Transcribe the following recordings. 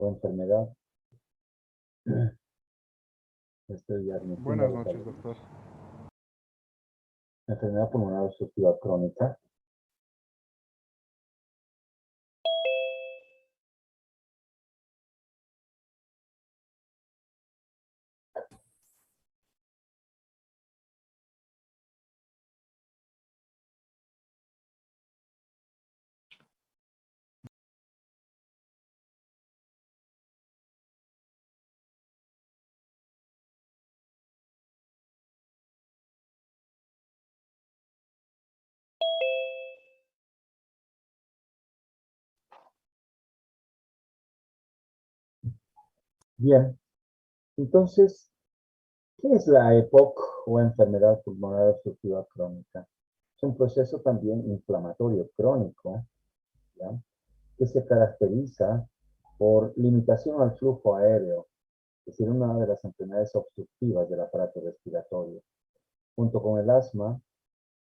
o enfermedad. Estoy admitiendo Buenas la noches, doctor. enfermedad pulmonar obstructiva crónica. Bien, entonces, ¿qué es la EPOC o enfermedad pulmonar obstructiva crónica? Es un proceso también inflamatorio crónico, ¿ya? Que se caracteriza por limitación al flujo aéreo, es decir, una de las enfermedades obstructivas del aparato respiratorio, junto con el asma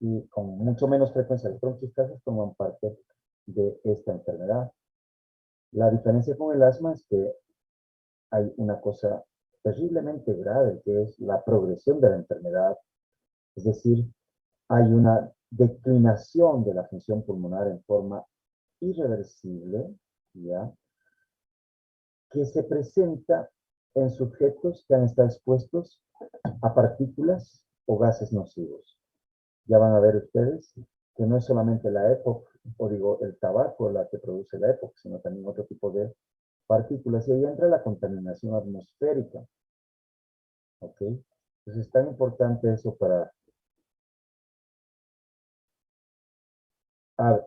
y con mucho menos frecuencia de bronquiectasis forman parte de esta enfermedad. La diferencia con el asma es que hay una cosa terriblemente grave, que es la progresión de la enfermedad, es decir, hay una declinación de la función pulmonar en forma irreversible, ¿ya? Que se presenta en sujetos que han estado expuestos a partículas o gases nocivos. Ya van a ver ustedes que no es solamente la EPOC, o digo, el tabaco la que produce la EPOC, sino también otro tipo de partículas. Y ahí entra la contaminación atmosférica. ¿Ok? Entonces es tan importante eso para... Ah,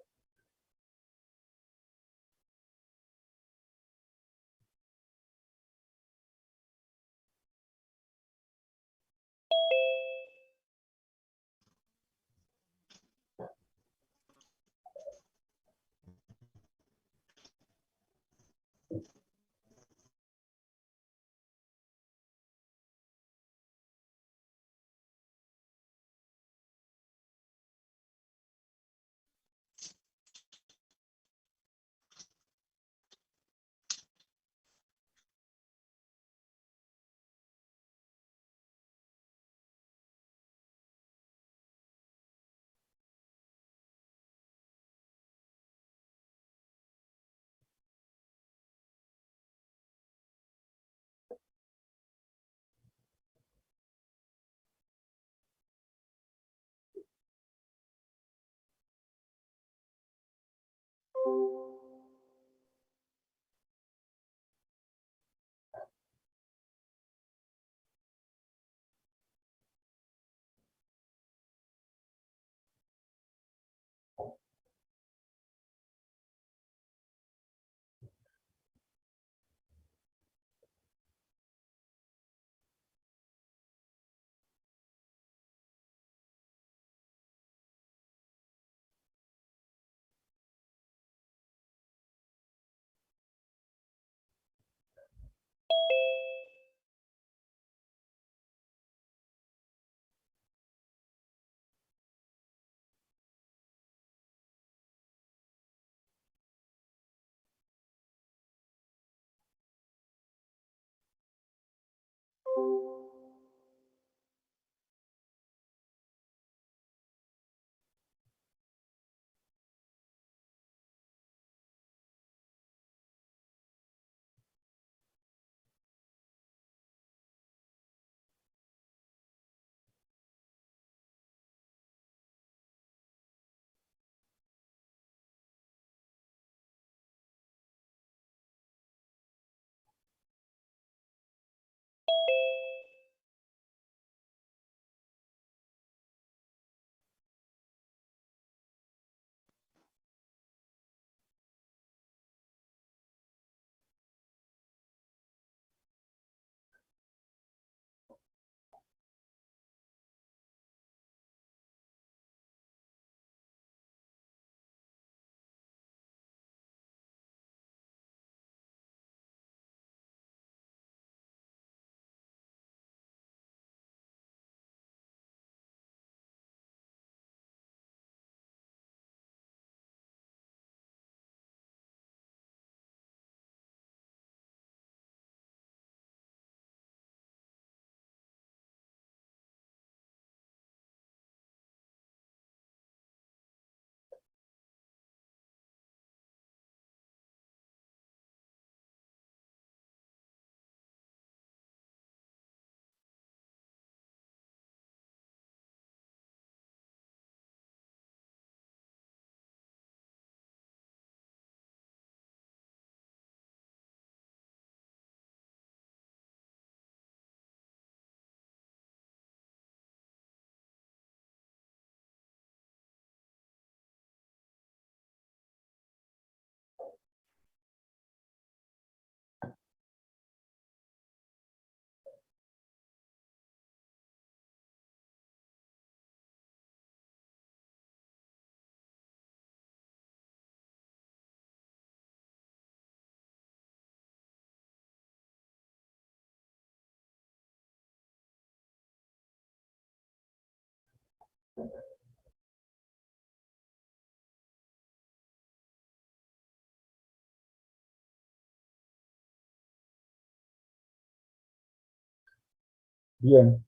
Bien,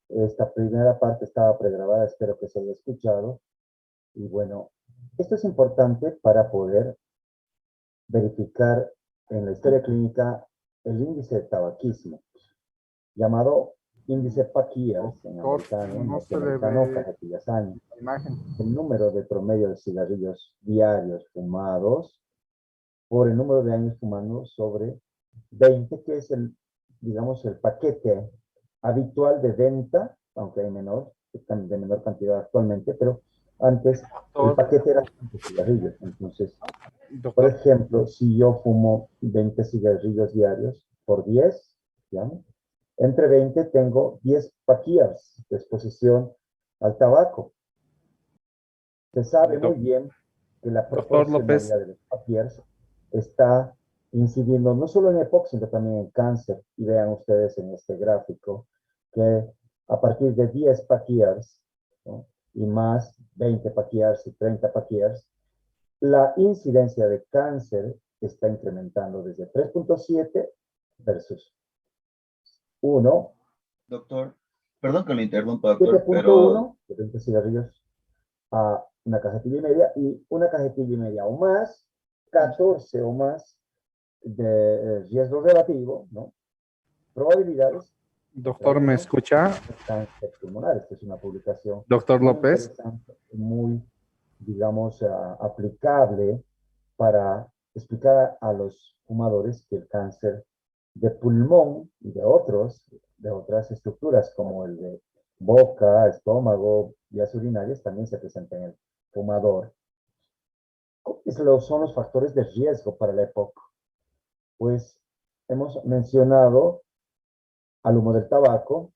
esta primera parte estaba pregrabada, espero que se haya escuchado. Y bueno, esto es importante para poder verificar en la historia clínica el índice de tabaquismo, llamado índice PAC-Years en Doctor, americano, en no se le norteamericano, ve cajetillas año. la imagen. El número de promedio de cigarrillos diarios fumados por el número de años fumando sobre 20, que es el, digamos, el paquete habitual de venta, aunque hay menor, de menor cantidad actualmente, pero antes el Doctor, paquete era 20 cigarrillos. Entonces, por doctor, ejemplo, si yo fumo 20 cigarrillos diarios por 10, ¿ya? Entre 20 tengo 10 paquillas de exposición al tabaco. Se sabe muy bien que la doctor López, proporcionalidad de los papiers está incidiendo no solo en EPOC, sino también en cáncer. Y vean ustedes en este gráfico que a partir de 10 paquiers, ¿no? Y más 20 paquiers y 30 paquiers, la incidencia de cáncer está incrementando desde 3.7 versus 1, Doctor, perdón que lo interrumpa, doctor, pero 7.1 de 20 cigarrillos a una cajetilla y media, y una cajetilla y media o más, 14 o más de riesgo relativo, ¿no? Probabilidades doctor, ¿me traído escucha? cáncer pulmonar. Esta es una publicación Doctor muy López, interesante, muy, digamos, aplicable para explicar a los fumadores que el cáncer de pulmón y de otras estructuras como el de boca, estómago, vías urinarias también se presenta en el fumador. ¿Cuáles son los factores de riesgo para la EPOC? Pues hemos mencionado al humo del tabaco,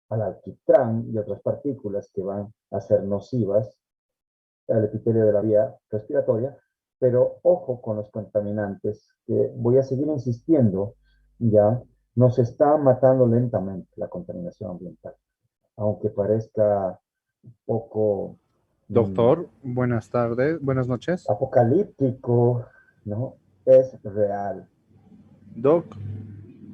al alquitrán y otras partículas que van a ser nocivas al epitelio de la vía respiratoria, pero ojo con los contaminantes, que voy a seguir insistiendo, ya nos está matando lentamente la contaminación ambiental, aunque parezca poco doctor, buenas tardes, buenas noches. apocalíptico, ¿no? Es real. Doc,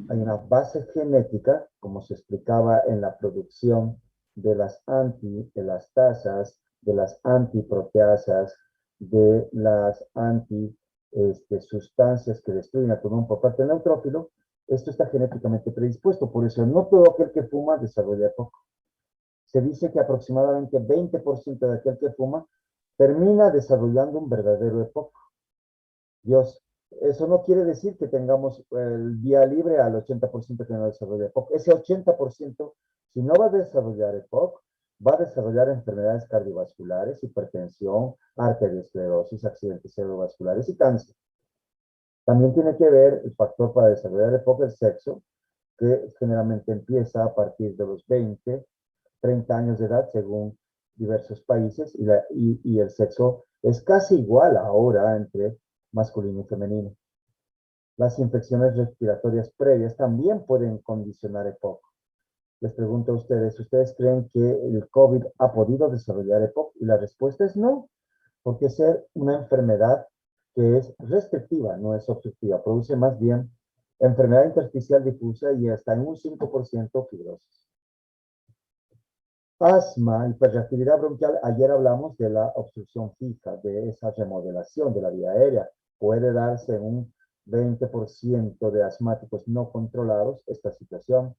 Hay una base genética, como se explicaba en la producción de las antielastazas, de las antiproteasas, de las sustancias que destruyen el pulmón por parte del neutrófilo. Esto está genéticamente predispuesto, por eso no todo aquel que fuma desarrolla EPOC. Se dice que aproximadamente 20% de aquel que fuma termina desarrollando un verdadero EPOC. Dios, eso no quiere decir que tengamos el día libre al 80% que no desarrolla EPOC. Ese 80%, si no va a desarrollar EPOC, va a desarrollar enfermedades cardiovasculares, hipertensión, arteriosclerosis, accidentes cerebrovasculares y cáncer. También tiene que ver el factor para desarrollar EPOC, el sexo, que generalmente empieza a partir de los 20, 30 años de edad, según diversos países, y el sexo es casi igual ahora entre masculino y femenino. Las infecciones respiratorias previas también pueden condicionar EPOC. Les pregunto a ustedes, ¿ustedes creen que el COVID ha podido desarrollar EPOC? Y la respuesta es no, porque es una enfermedad que es restrictiva, no es obstructiva. Produce más bien enfermedad intersticial difusa y hasta en un 5% fibrosis. Asma, hiperreactividad bronquial. Ayer hablamos de la obstrucción fija, de esa remodelación de la vía aérea. Puede darse en un 20% de asmáticos no controlados esta situación.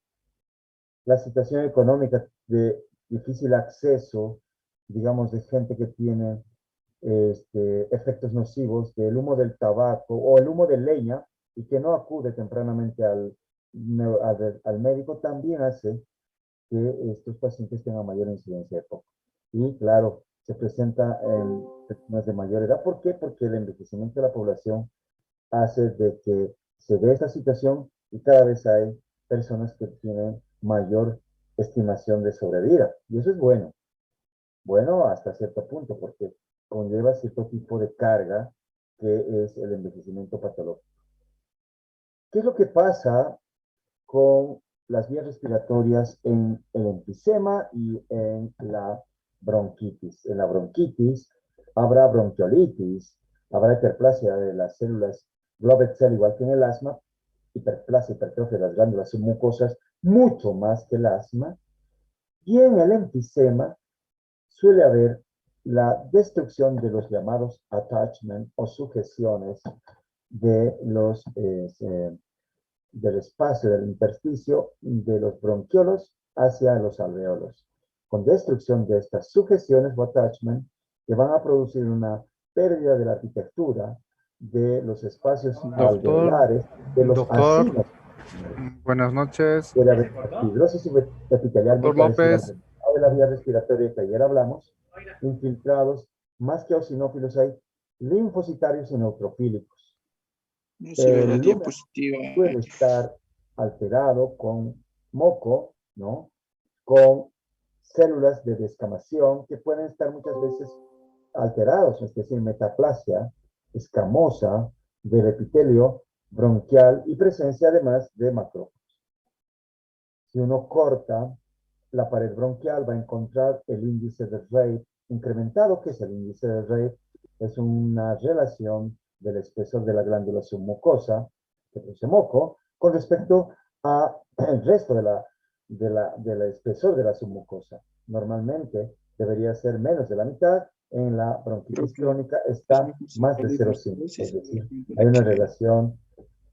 La situación económica de difícil acceso, digamos, de gente que tiene efectos nocivos del humo del tabaco o el humo de leña y que no acude tempranamente al médico, también hace que estos pacientes tengan mayor incidencia de EPOC. Y claro, se presenta en personas de mayor edad. ¿Por qué? Porque el envejecimiento de la población hace de que se ve esta situación y cada vez hay personas que tienen mayor estimación de sobrevida. Y eso es bueno. Bueno hasta cierto punto, porque conlleva cierto tipo de carga que es el envejecimiento patológico. ¿Qué es lo que pasa con las vías respiratorias en el enfisema y en la bronquitis. En la bronquitis habrá bronquiolitis, habrá hiperplasia de las células Goblet cell, igual que en el asma, hiperplasia, hipertrofia de las glándulas submucosas, mucho más que el asma. Y en el enfisema suele haber la destrucción de los llamados attachment o sujeciones de del espacio del intersticio de los bronquiolos hacia los alveolos, con destrucción de estas sujeciones o attachment que van a producir una pérdida de la arquitectura de los espacios alveolares, de los Doctor, acinos, buenas noches. de la fibrosis epitelial muy Doctor parecida López, de la vía respiratoria que ayer hablamos, infiltrados, más que eosinófilos hay linfocitarios y neutrofílicos. No se ve la El lumen diapositiva. puede estar alterado con moco, ¿no? Con células de descamación que pueden estar muchas veces alterados, es decir, metaplasia escamosa del epitelio bronquial y presencia además de macrófagos. Si uno corta la pared bronquial va a encontrar el índice de Reid incrementado, que es el índice de Reid, es una relación del espesor de la glándula submucosa, que produce moco, con respecto al resto del espesor de la submucosa. Normalmente debería ser menos de la mitad, en la bronquitis crónica está más de 0,5, es decir, hay una relación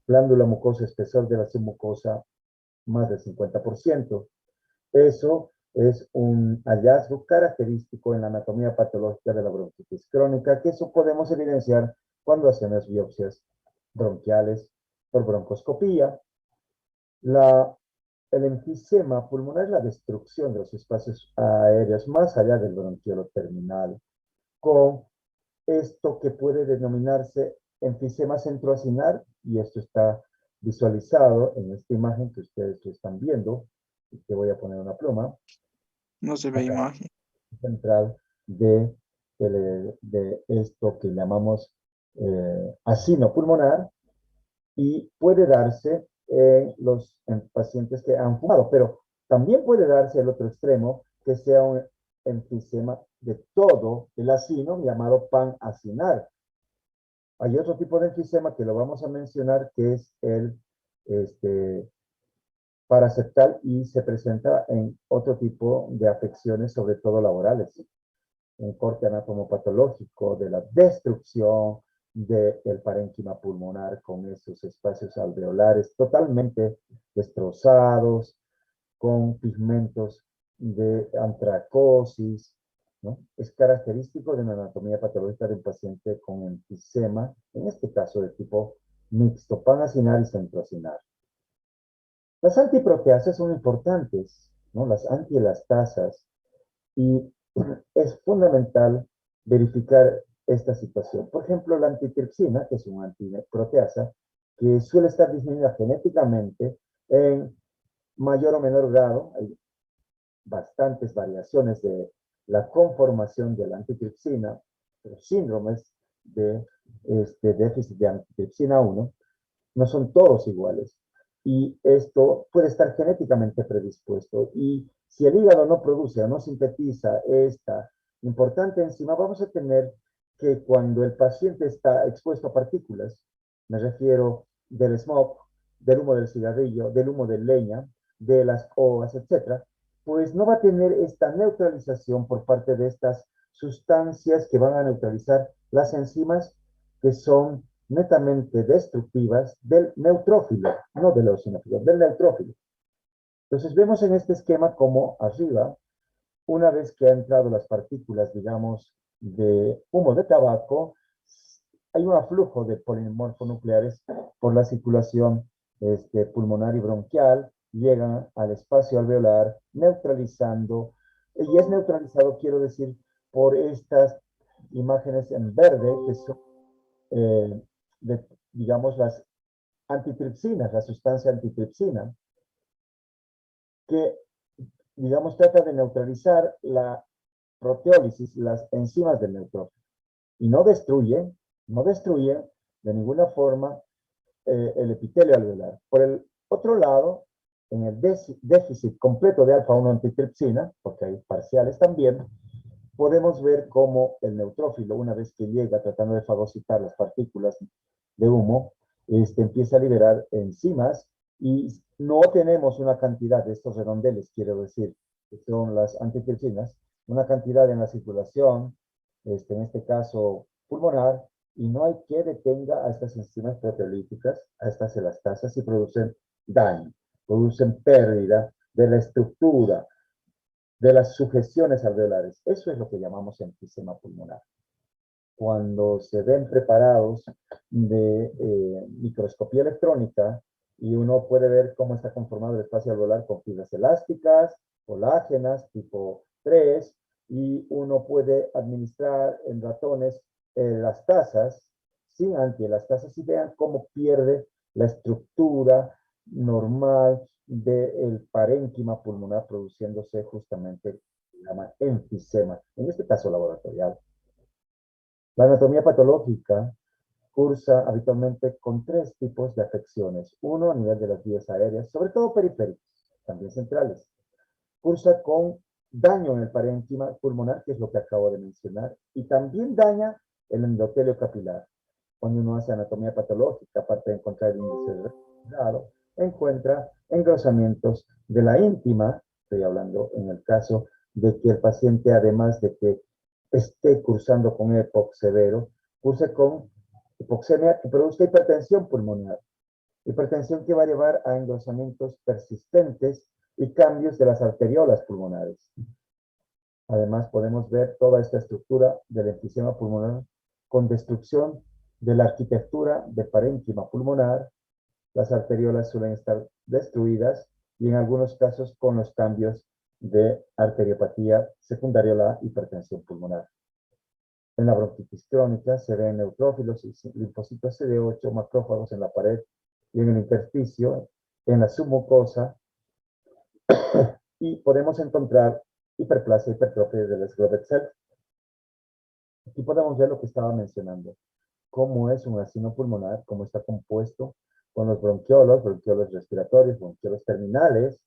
glándula mucosa, espesor de la submucosa, más del 50%. Eso es un hallazgo característico en la anatomía patológica de la bronquitis crónica, que eso podemos evidenciar cuando hacemos biopsias bronquiales por broncoscopía. El enfisema pulmonar es la destrucción de los espacios aéreos más allá del bronquiolo terminal, con esto que puede denominarse enfisema centroacinar, y esto está visualizado en esta imagen que ustedes lo están viendo, y que voy a poner una pluma. No se ve imagen. Central de esto que llamamos acino pulmonar, y puede darse en pacientes que han fumado, pero también puede darse el otro extremo, que sea un enfisema de todo el acino llamado panacinar. Hay otro tipo de enfisema que lo vamos a mencionar, que es el paraseptal, y se presenta en otro tipo de afecciones, sobre todo laborales, un corte anatomopatológico de la destrucción del parénquima pulmonar con esos espacios alveolares totalmente destrozados, con pigmentos de antracosis, ¿no? Es característico de una anatomía patológica de un paciente con enfisema, en este caso de tipo mixto, panacinar y centroacinar. Las antiproteasas son importantes, ¿no? Las antielastasas, y es fundamental verificar esta situación. Por ejemplo, la antitripsina, que es una antiproteasa, que suele estar disminuida genéticamente en mayor o menor grado. Hay bastantes variaciones de la conformación de la antitripsina, los síndromes de déficit de antitripsina 1, no son todos iguales. Y esto puede estar genéticamente predispuesto. Y si el hígado no produce o no sintetiza esta importante enzima, vamos a tener que cuando el paciente está expuesto a partículas, me refiero del smog, del humo del cigarrillo, del humo de leña, de las hojas, etc., pues no va a tener esta neutralización por parte de estas sustancias que van a neutralizar las enzimas que son netamente destructivas del neutrófilo, no del eosinófilo, del neutrófilo. Entonces vemos en este esquema como arriba, una vez que han entrado las partículas, digamos, de humo de tabaco, hay un aflujo de polimorfonucleares por la circulación pulmonar y bronquial, llegan al espacio alveolar, neutralizando, y es neutralizado, quiero decir, por estas imágenes en verde, que son digamos, las antitripsinas, la sustancia antitripsina, que, digamos, trata de neutralizar la proteólisis, las enzimas del neutrófilo, y no destruye de ninguna forma el epitelio alveolar. Por el otro lado, en el déficit completo de alfa-1 antitripsina, porque hay parciales también, podemos ver cómo el neutrófilo, una vez que llega tratando de fagocitar las partículas de humo, empieza a liberar enzimas y no tenemos una cantidad de estos redondeles, quiero decir, que son las angiotensina, una cantidad en la circulación, en este caso pulmonar, y no hay que detenga a estas enzimas proteolíticas, a estas elastasas, y producen daño, producen pérdida de la estructura, de las sujeciones alveolares. Eso es lo que llamamos enfisema pulmonar. Cuando se ven preparados de microscopía electrónica y uno puede ver cómo está conformado el espacio alveolar con fibras elásticas, colágenas, tipo 3, y uno puede administrar en ratones las tasas, sin antielastasa, y vean cómo pierde la estructura normal del parénquima pulmonar produciéndose justamente, se llama enfisema, en este caso laboratorial. La anatomía patológica cursa habitualmente con tres tipos de afecciones. Uno a nivel de las vías aéreas, sobre todo periféricas, también centrales. Cursa con daño en el parénquima pulmonar, que es lo que acabo de mencionar, y también daña el endotelio capilar. Cuando uno hace anatomía patológica, aparte de encontrar el índice de grado, encuentra engrosamientos de la íntima, estoy hablando en el caso de que el paciente, además de que esté cursando con EPOC severo, curse con hipoxemia que produzca hipertensión pulmonar. Hipertensión que va a llevar a engrosamientos persistentes y cambios de las arteriolas pulmonares. Además, podemos ver toda esta estructura del enfisema pulmonar con destrucción de la arquitectura de parénquima pulmonar. Las arteriolas suelen estar destruidas y en algunos casos con los cambios de arteriopatía secundaria a la hipertensión pulmonar. En la bronquitis crónica se ven neutrófilos y linfocitos CD8, macrófagos en la pared y en el intersticio, en la submucosa, y podemos encontrar hiperplasia y hipertrofia del Schroeder cell. Aquí podemos ver lo que estaba mencionando, cómo es un acino pulmonar, cómo está compuesto con los bronquiolos respiratorios, bronquiolos terminales,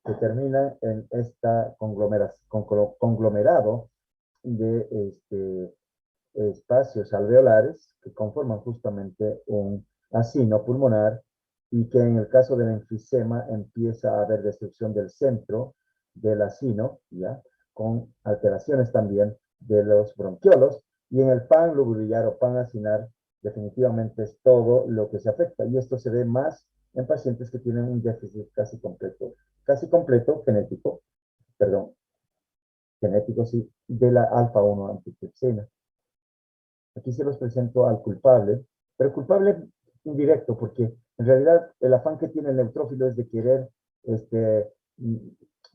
que terminan en este conglomerado de espacios alveolares que conforman justamente un acino pulmonar y que en el caso del enfisema empieza a haber destrucción del centro del acino, ¿ya? Con alteraciones también de los bronquiolos, y en el pan lobular o pan acinar definitivamente es todo lo que se afecta, y esto se ve más en pacientes que tienen un déficit casi completo genético, perdón, genético sí, de la alfa-1 antitripsina. Aquí se los presento al culpable, pero culpable indirecto, porque en realidad el afán que tiene el neutrófilo es de querer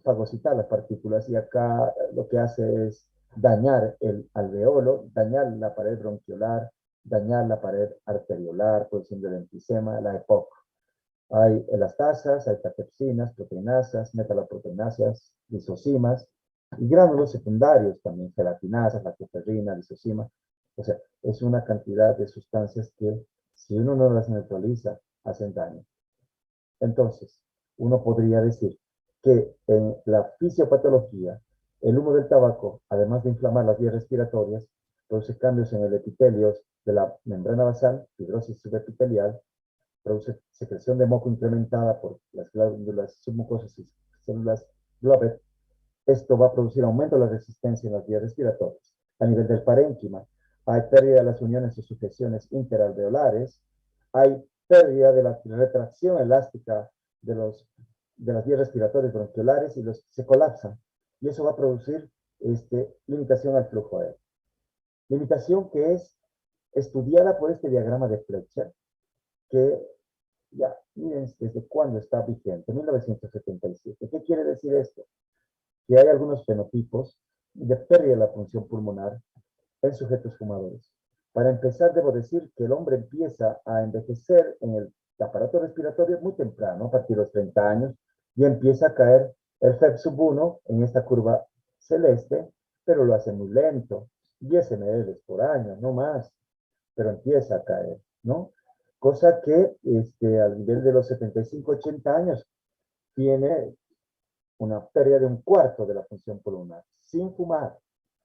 fagocitar las partículas, y acá lo que hace es dañar el alveolo, dañar la pared bronquiolar, dañar la pared arteriolar, produciendo el enfisema, la EPOC. Hay elastasas, hay catepsinas, proteinasas, metaloproteinasas, lisosimas, y gránulos secundarios también, gelatinasas, lactoferrina, lisosima. O sea, es una cantidad de sustancias que, si uno no las neutraliza, hacen daño. Entonces, uno podría decir que en la fisiopatología, el humo del tabaco, además de inflamar las vías respiratorias, produce cambios en el epitelio de la membrana basal, fibrosis subepitelial, produce secreción de moco incrementada por las glándulas submucosas y células Globet. Esto va a producir aumento de la resistencia en las vías respiratorias. A nivel del parénquima, hay pérdida de las uniones o sujeciones interalveolares, hay pérdida de la retracción elástica de las vías respiratorias bronquiolares y se colapsan. Y eso va a producir limitación al flujo aéreo. Limitación que es estudiada por este diagrama de Fletcher, que ya, miren desde cuándo está vigente, 1977. ¿Qué quiere decir esto? Que hay algunos fenotipos de pérdida de la función pulmonar en sujetos fumadores. Para empezar, debo decir que el hombre empieza a envejecer en el aparato respiratorio muy temprano, a partir de los 30 años, y empieza a caer el FEP sub 1 en esta curva celeste, pero lo hace muy lento, 10 ml por año, no más, pero empieza a caer, ¿no? Cosa que al nivel de los 75-80 años tiene una pérdida de un cuarto de la función pulmonar, sin fumar.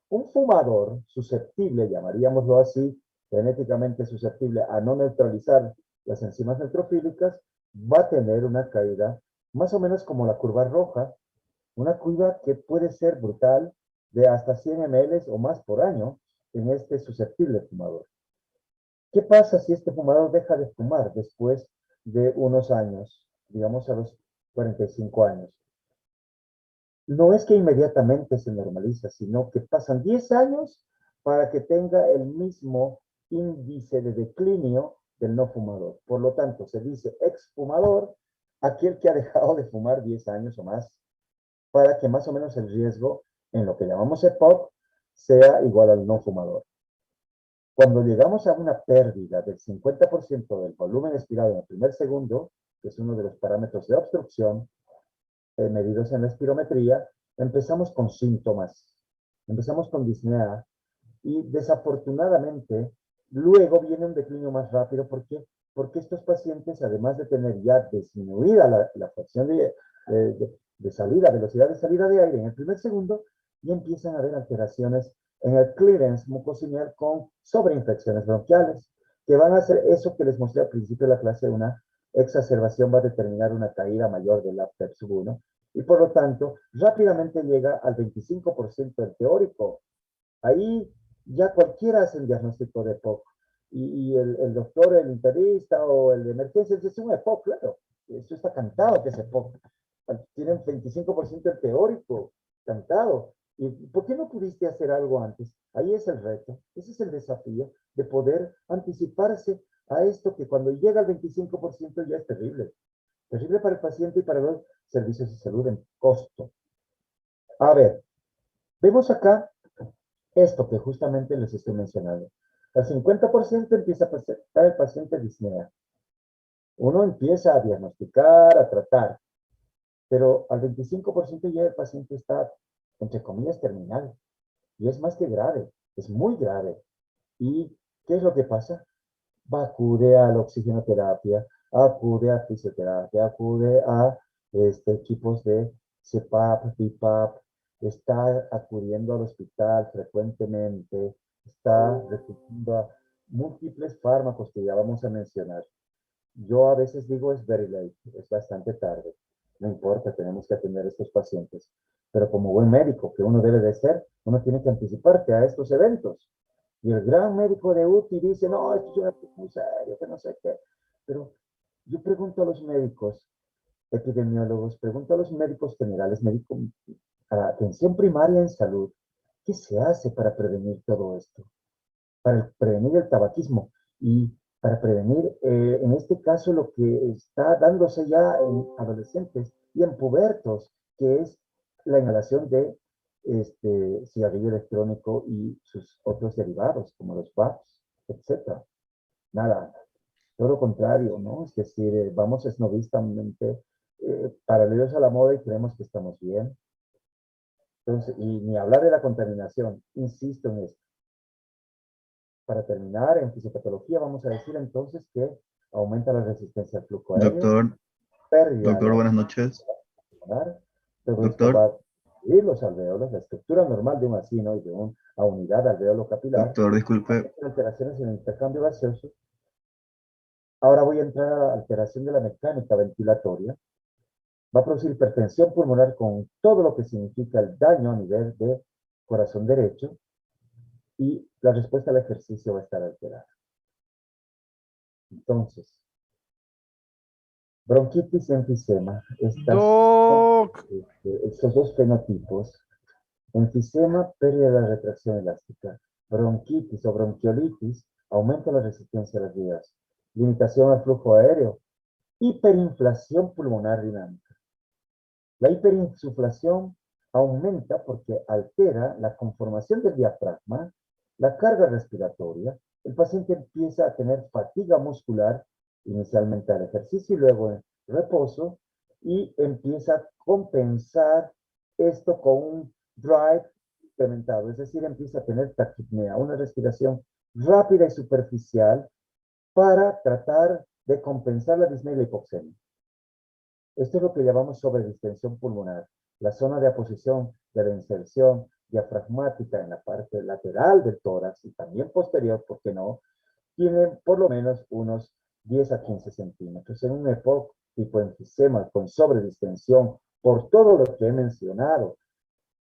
Un fumador susceptible, llamaríamoslo así, genéticamente susceptible a no neutralizar las enzimas neutrofílicas, va a tener una caída más o menos como la curva roja, una curva que puede ser brutal de hasta 100 ml o más por año en este susceptible fumador. ¿Qué pasa si este fumador deja de fumar después de unos años, digamos a los 45 años? No es que inmediatamente se normaliza, sino que pasan 10 años para que tenga el mismo índice de declinio del no fumador. Por lo tanto, se dice exfumador aquel que ha dejado de fumar 10 años o más, para que más o menos el riesgo en lo que llamamos EPOC sea igual al no fumador. Cuando llegamos a una pérdida del 50% del volumen expirado en el primer segundo, que es uno de los parámetros de obstrucción medidos en la espirometría, empezamos con síntomas, empezamos con disnea y desafortunadamente luego viene un declinio más rápido. ¿Por qué? Porque estos pacientes, además de tener ya disminuida la fracción de salida, velocidad de salida de aire en el primer segundo, ya empiezan a haber alteraciones en el clearance mucociliar con sobreinfecciones bronquiales, que van a hacer eso que les mostré al principio de la clase. Una exacerbación va a determinar una caída mayor del APTEP sub 1, y por lo tanto rápidamente llega al 25% del teórico. Ahí ya cualquiera hace el diagnóstico de EPOC. Y el doctor, el internista o el de emergencias dice, es un EPOC, claro. Eso está cantado que es EPOC. Tienen 25% del teórico cantado. ¿Y por qué no pudiste hacer algo antes? Ahí es el reto, ese es el desafío de poder anticiparse a esto que cuando llega al 25% ya es terrible. Terrible para el paciente y para los servicios de salud en costo. A ver, vemos acá esto que justamente les estoy mencionando. Al 50% empieza a presentar el paciente disnea. Uno empieza a diagnosticar, a tratar, pero al 25% ya el paciente está, entre comillas, terminal. Y es más que grave, es muy grave. ¿Y qué es lo que pasa? Acude a la oxigenoterapia, acude a fisioterapia, acude a equipos de CPAP, BIPAP, está acudiendo al hospital frecuentemente, está recurriendo a múltiples fármacos que ya vamos a mencionar. Yo a veces digo es very late, es bastante tarde. No importa, tenemos que atender a estos pacientes. Pero como buen médico que uno debe de ser, uno tiene que anticiparte a estos eventos. Y el gran médico de UTI dice, no, esto es una cosa muy serio, que no sé qué. Pero yo pregunto a los médicos, epidemiólogos, pregunto a los médicos generales, médicos a atención primaria en salud, ¿qué se hace para prevenir todo esto? Para prevenir el tabaquismo y para prevenir, en este caso, lo que está dándose ya en adolescentes y en pubertos, que es la inhalación de cigarrillo electrónico y sus otros derivados, como los vapes, etc. Nada, todo lo contrario, ¿no? Es decir, vamos esnovistamente paralelos a la moda y creemos que estamos bien. Entonces, y ni hablar de la contaminación, insisto en esto. Para terminar, en fisiopatología vamos a decir entonces que aumenta la resistencia al flujo aéreo, Doctor, pérdida de doctor, la buenas noches. pulmonar. Todo esto va Doctor, a destruir los alveolos, la estructura normal de un acino y de una unidad alveolo capilar, doctor, disculpe. alteraciones en el intercambio gaseoso. Ahora voy a entrar a la alteración de la mecánica ventilatoria. Va a producir hipertensión pulmonar con todo lo que significa el daño a nivel de corazón derecho, y la respuesta al ejercicio va a estar alterada. Entonces, bronquitis y enfisema, Doc. estos dos fenotipos, enfisema, pérdida de la retracción elástica, bronquitis o bronquiolitis, aumenta la resistencia a las vías, limitación al flujo aéreo, hiperinflación pulmonar dinámica. La hiperinsuflación aumenta porque altera la conformación del diafragma, la carga respiratoria. El paciente empieza a tener fatiga muscular, inicialmente al ejercicio y luego en reposo, y empieza a compensar esto con un drive incrementado, es decir, empieza a tener taquipnea, una respiración rápida y superficial para tratar de compensar la disnea y la hipoxemia. Esto es lo que llamamos sobredistensión pulmonar, la zona de aposición de la inserción diafragmática en la parte lateral del tórax y también posterior, ¿por qué no? Tiene por lo menos unos 10 a 15 centímetros. En un EPOC tipo enfisema con sobredistensión, por todo lo que he mencionado,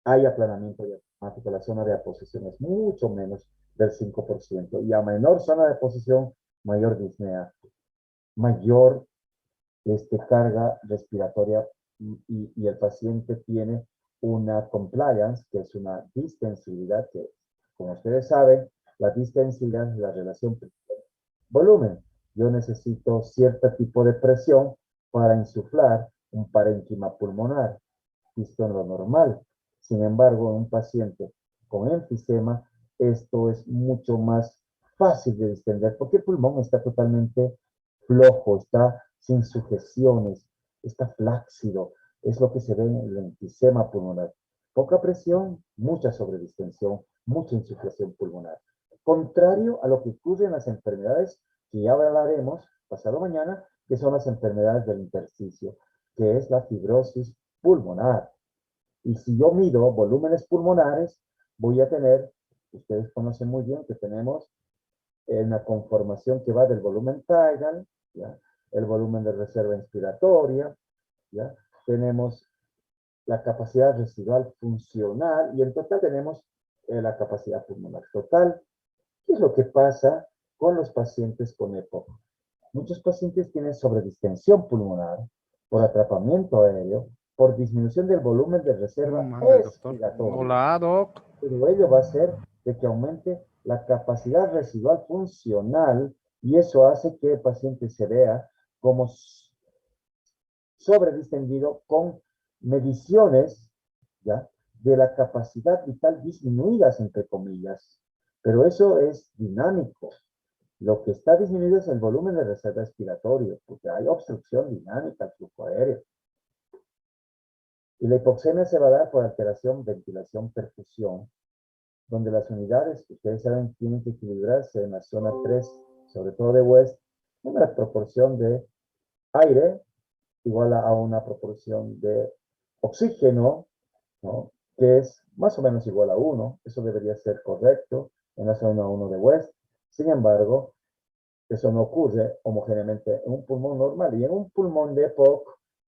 hay aplanamiento diafragmático. La zona de aposición es mucho menos del 5%. Y a menor zona de posición, mayor disnea, mayor carga respiratoria y el paciente tiene una compliance, que es una distensibilidad, que como ustedes saben, la distensibilidad es la relación volumen. Yo necesito cierto tipo de presión para insuflar un parénquima pulmonar. Esto es lo normal. Sin embargo, en un paciente con enfisema, esto es mucho más fácil de distender porque el pulmón está totalmente flojo, está sin sujeciones, está flácido. Es lo que se ve en el enfisema pulmonar. Poca presión, mucha sobredistensión, mucha insuflación pulmonar. Contrario a lo que ocurre en las enfermedades que ya hablaremos pasado mañana, que son las enfermedades del intersticio, que es la fibrosis pulmonar. Y si yo mido volúmenes pulmonares, voy a tener, ustedes conocen muy bien que tenemos una conformación que va del volumen tidal, ¿ya? El volumen de reserva inspiratoria, ¿ya? Tenemos la capacidad residual funcional y en total tenemos la capacidad pulmonar total. ¿Qué es lo que pasa con los pacientes con EPOC? Muchos pacientes tienen sobredistensión pulmonar por atrapamiento aéreo, por disminución del volumen de reserva Madre, doctor. expiratoria. Hola, doc. Pero ello va a hacer de que aumente la capacidad residual funcional y eso hace que el paciente se vea como sobredistendido con mediciones, ¿ya?, de la capacidad vital disminuidas, entre comillas. Pero eso es dinámico. Lo que está disminuido es el volumen de reserva respiratorio, porque hay obstrucción dinámica al flujo aéreo. Y la hipoxemia se va a dar por alteración, ventilación, perfusión, donde las unidades, ustedes saben, tienen que equilibrarse en la zona 3, sobre todo de West, una proporción de aire igual a una proporción de oxígeno, ¿no?, que es más o menos igual a 1. Eso debería ser correcto en la zona 1 de West. Sin embargo, eso no ocurre homogéneamente en un pulmón normal. Y en un pulmón de EPOC,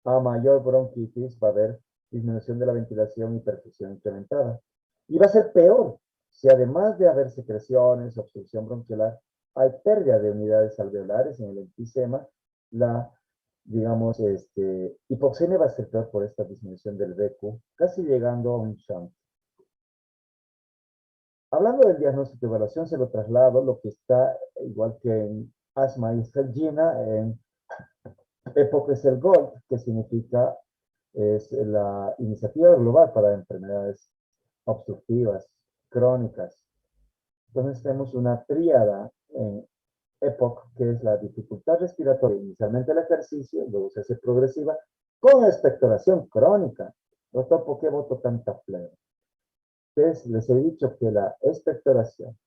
a mayor bronquitis, va a haber disminución de la ventilación y perfusión incrementada. Y va a ser peor si además de haber secreciones, obstrucción bronquial, hay pérdida de unidades alveolares en el enfisema, la, digamos, hipoxemia va a ser peor por esta disminución del VQ, casi llegando a un shunt. Hablando del diagnóstico y evaluación, se lo traslado, lo que está igual que en asma y Celgina, en EPOC es el GOLD, que significa es la iniciativa global para enfermedades obstructivas, crónicas. Entonces tenemos una tríada en EPOC, que es la dificultad respiratoria, inicialmente el ejercicio, luego se hace progresiva, con expectoración crónica. Doctor, ¿por qué voto tanta flema? Les he dicho que la expectoración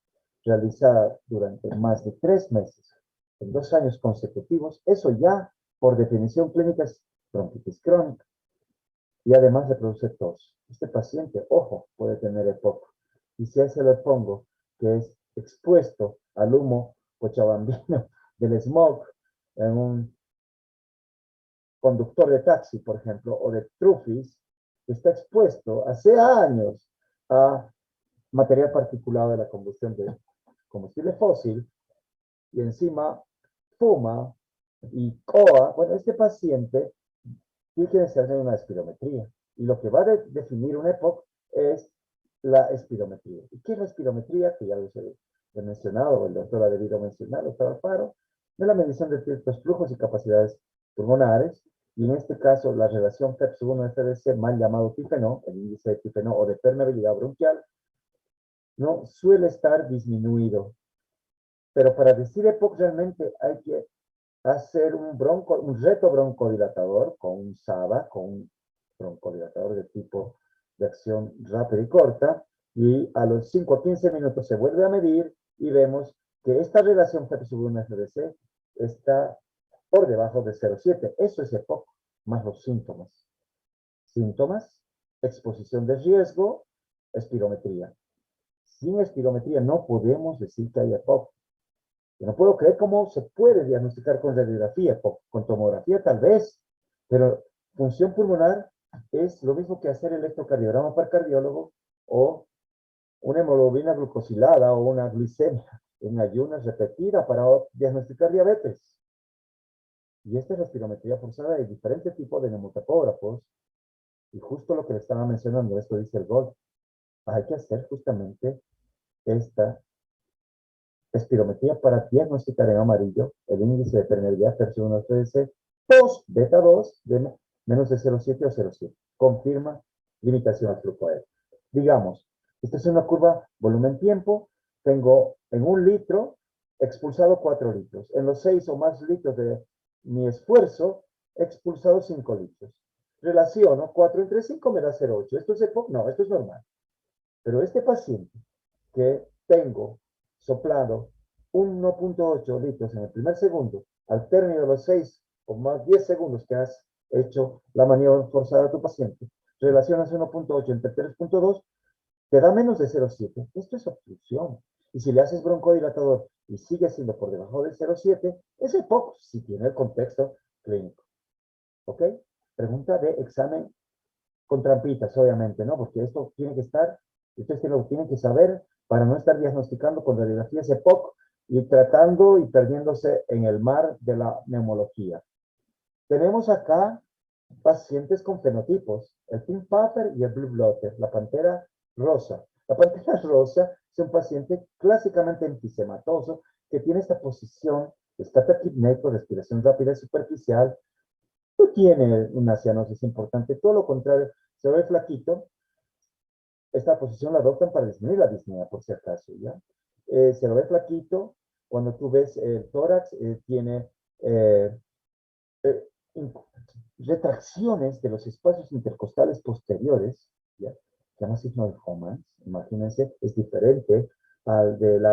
realizada durante más de 3 meses, en 2 años consecutivos, eso ya, por definición clínica, es bronquitis crónica. Y además le produce tos. Este paciente, ojo, puede tener EPOC. Y si a ese le pongo que es expuesto al humo cochabambino del smog en un conductor de taxi, por ejemplo, o de trufis, está expuesto hace años a material particulado de la combustión de combustible fósil y encima fuma y coa. Bueno, este paciente tiene que hacer una espirometría y lo que va a definir un EPOC es la espirometría. ¿Y qué es la espirometría? Que ya lo he mencionado, el doctor ha debido mencionar, el doctor Alfaro, de la medición de ciertos flujos y capacidades pulmonares, y en este caso la relación FEPS1-FDC, mal llamado TIFENO, el índice de TIFENO o de permeabilidad bronquial, no suele estar disminuido. Pero para decir EPOC realmente hay que hacer un reto broncodilatador con un SABA, con un broncodilatador de tipo de acción rápida y corta, y a los 5 a 15 minutos se vuelve a medir y vemos que esta relación FEP1-FDC está por debajo de 0,7. Eso es EPOC, más los síntomas. Síntomas, exposición de riesgo, espirometría. Sin espirometría no podemos decir que hay EPOC. Yo no puedo creer cómo se puede diagnosticar con radiografía EPOC. Con tomografía tal vez, pero función pulmonar es lo mismo que hacer electrocardiograma para cardiólogo o una hemoglobina glucosilada o una glicemia en ayunas repetida para diagnosticar diabetes. Y esta es la espirometría forzada de diferentes tipos de neumotacógrafos. Y justo lo que le estaba mencionando, esto dice el GOLD, hay que hacer justamente esta espirometría para diagnosticar en amarillo el índice de permeabilidad tercio 1 TDC post beta 2 de menos de 0,7 o 0,7. Confirma limitación al flujo aéreo. Digamos, esta es una curva volumen-tiempo. Tengo en 1 litro expulsado 4 litros. En los 6 o más litros de mi esfuerzo, he expulsado 5 litros. Relaciono 4 entre 5 me da 0,8. ¿Esto es EPOC? No, esto es normal. Pero este paciente que tengo soplado 1,8 litros en el primer segundo, al término de los 6 o más 10 segundos que has hecho la maniobra forzada a tu paciente, relacionas 1,8 entre 3,2, te da menos de 0,7. Esto es obstrucción. Y si le haces broncodilatador y sigue siendo por debajo de 0,7, es EPOC si tiene el contexto clínico. ¿Ok? Pregunta de examen con trampitas, obviamente, ¿no? Porque esto tiene que estar, ustedes lo tienen que saber para no estar diagnosticando con radiografías EPOC y tratando y perdiéndose en el mar de la neumología. Tenemos acá pacientes con fenotipos, el Pink Puffer y el Blue Blotter, la pantera rosa. La pantera rosa es un paciente clásicamente emfisematoso que tiene esta posición, está taquipneico, respiración rápida y superficial. No tiene una cianosis importante, todo lo contrario, se ve flaquito. Esta posición la adoptan para disminuir la disnea, por si acaso, ¿ya? Se lo ve flaquito. Cuando tú ves el tórax, tiene eh, retracciones de los espacios intercostales posteriores, ¿ya? Que llama sigmoidhomas. Imagínense, es diferente al del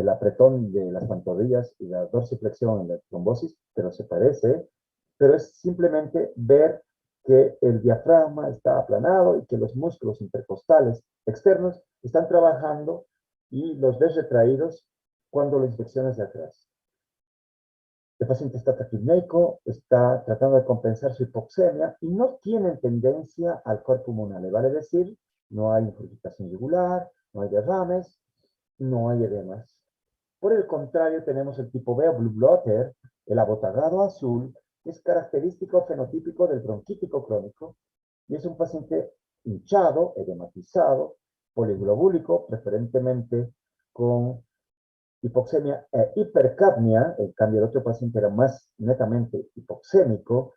apretón de las pantorrillas y la dorsiflexión en la trombosis, pero se parece, pero es simplemente ver que el diafragma está aplanado y que los músculos intercostales externos están trabajando y los ves retraídos cuando la inspección es de atrás. El paciente está taquipneico, está tratando de compensar su hipoxemia y no tiene tendencia al cor pulmonar. Vale decir, no hay infiltración yugular, no hay derrames, no hay edemas. Por el contrario, tenemos el tipo B o Blue Blotter, el abotagado azul, que es característico fenotípico del bronquítico crónico y es un paciente hinchado, edematizado, poliglobúlico, preferentemente con hipoxemia e hipercapnia. En cambio, el otro paciente era más netamente hipoxémico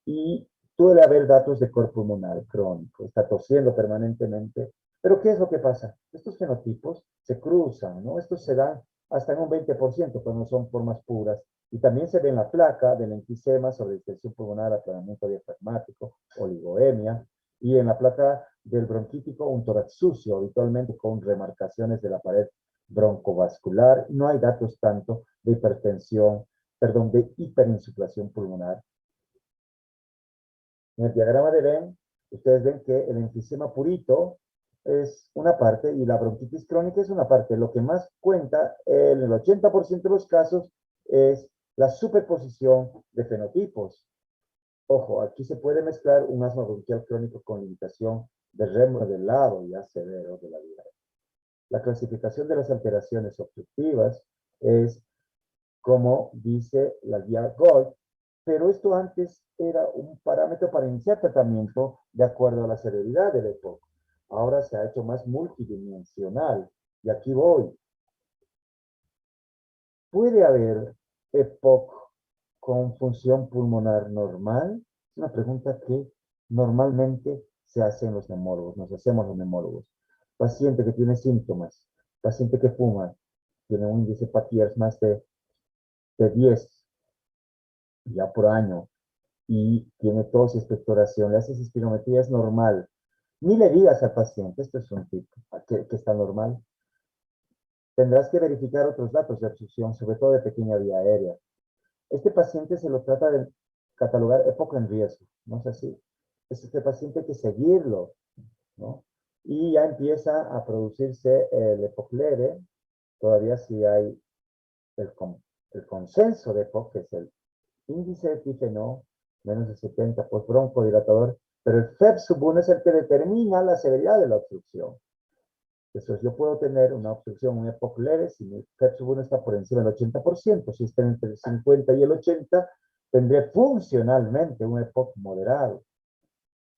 y suele haber datos de cor pulmonar crónico, está tosiendo permanentemente. Pero ¿qué es lo que pasa? Estos fenotipos se cruzan, ¿no? Estos se dan hasta en un 20% cuando son formas puras. Y también se ve en la placa del enfisema sobre distensión pulmonar, aplanamiento diafragmático, oligoemia, y en la placa del bronquítico un tórax sucio, habitualmente con remarcaciones de la pared broncovascular. No hay datos tanto de hipertensión, perdón, de hiperinsuflación pulmonar. En el diagrama de Venn, ustedes ven que el enfisema purito es una parte y la bronquitis crónica es una parte. Lo que más cuenta en el 80% de los casos es la superposición de fenotipos. Ojo, aquí se puede mezclar un asma bronquial crónico con limitación de remodelado ya severo de la vida. La clasificación de las alteraciones obstructivas es, como dice la guía GOLD, pero esto antes era un parámetro para iniciar tratamiento de acuerdo a la severidad del EPOC. Ahora se ha hecho más multidimensional. Y aquí voy. ¿Puede haber EPOC con función pulmonar normal? Es una pregunta que normalmente se hace en los neumólogos, nos hacemos los neumólogos. Paciente que tiene síntomas, paciente que fuma, tiene un índice PATIERS más de 10 ya por año, y tiene tos y expectoración, le haces espirometría, es normal. Ni le digas al paciente, esto es un tip, que está normal. Tendrás que verificar otros datos de obstrucción, sobre todo de pequeña vía aérea. Este paciente se lo trata de catalogar EPOC en riesgo, ¿no es así? Este paciente hay que seguirlo. ¿no? Y ya empieza a producirse el EPOC leve, todavía sí hay el consenso de EPOC, que es el índice de epífeno menos de 70 por broncodilatador, pero el FEB sub 1 es el que determina la severidad de la obstrucción. Entonces yo puedo tener una obstrucción, un EPOC leve, si mi FEB sub 1 está por encima del 80%, si está entre el 50 y el 80, tendré funcionalmente un EPOC moderado.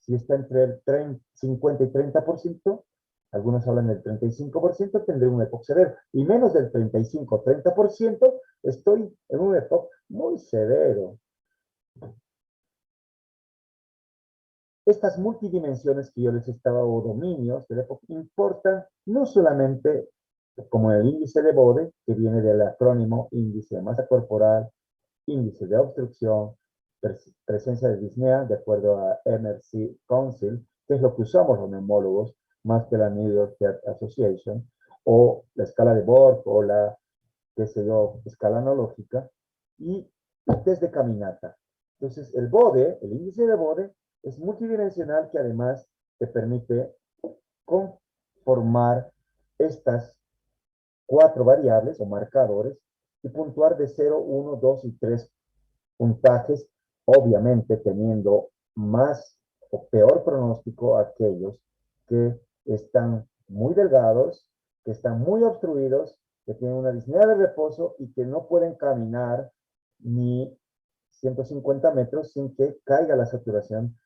Si está entre el 50 y 30%, algunos hablan del 35%, tendré un EPOC severo. Y menos del 35-30%, estoy en un EPOC muy severo. Estas multidimensiones que yo les estaba, o dominios del EPOC, importan no solamente como el índice de Bode, que viene del acrónimo índice de masa corporal, índice de obstrucción, presencia de disnea, de acuerdo a MRC Council, que es lo que usamos los neumólogos, más que la New York Heart Association, o la escala de Borg, o la, qué sé yo, escala analógica, y test de caminata. Entonces, el Bode, el índice de Bode, es multidimensional, que además te permite conformar estas 4 variables o marcadores y puntuar de 0, 1, 2 y 3 puntajes, obviamente teniendo más o peor pronóstico aquellos que están muy delgados, que están muy obstruidos, que tienen una disnea de reposo y que no pueden caminar ni 150 metros sin que caiga la saturación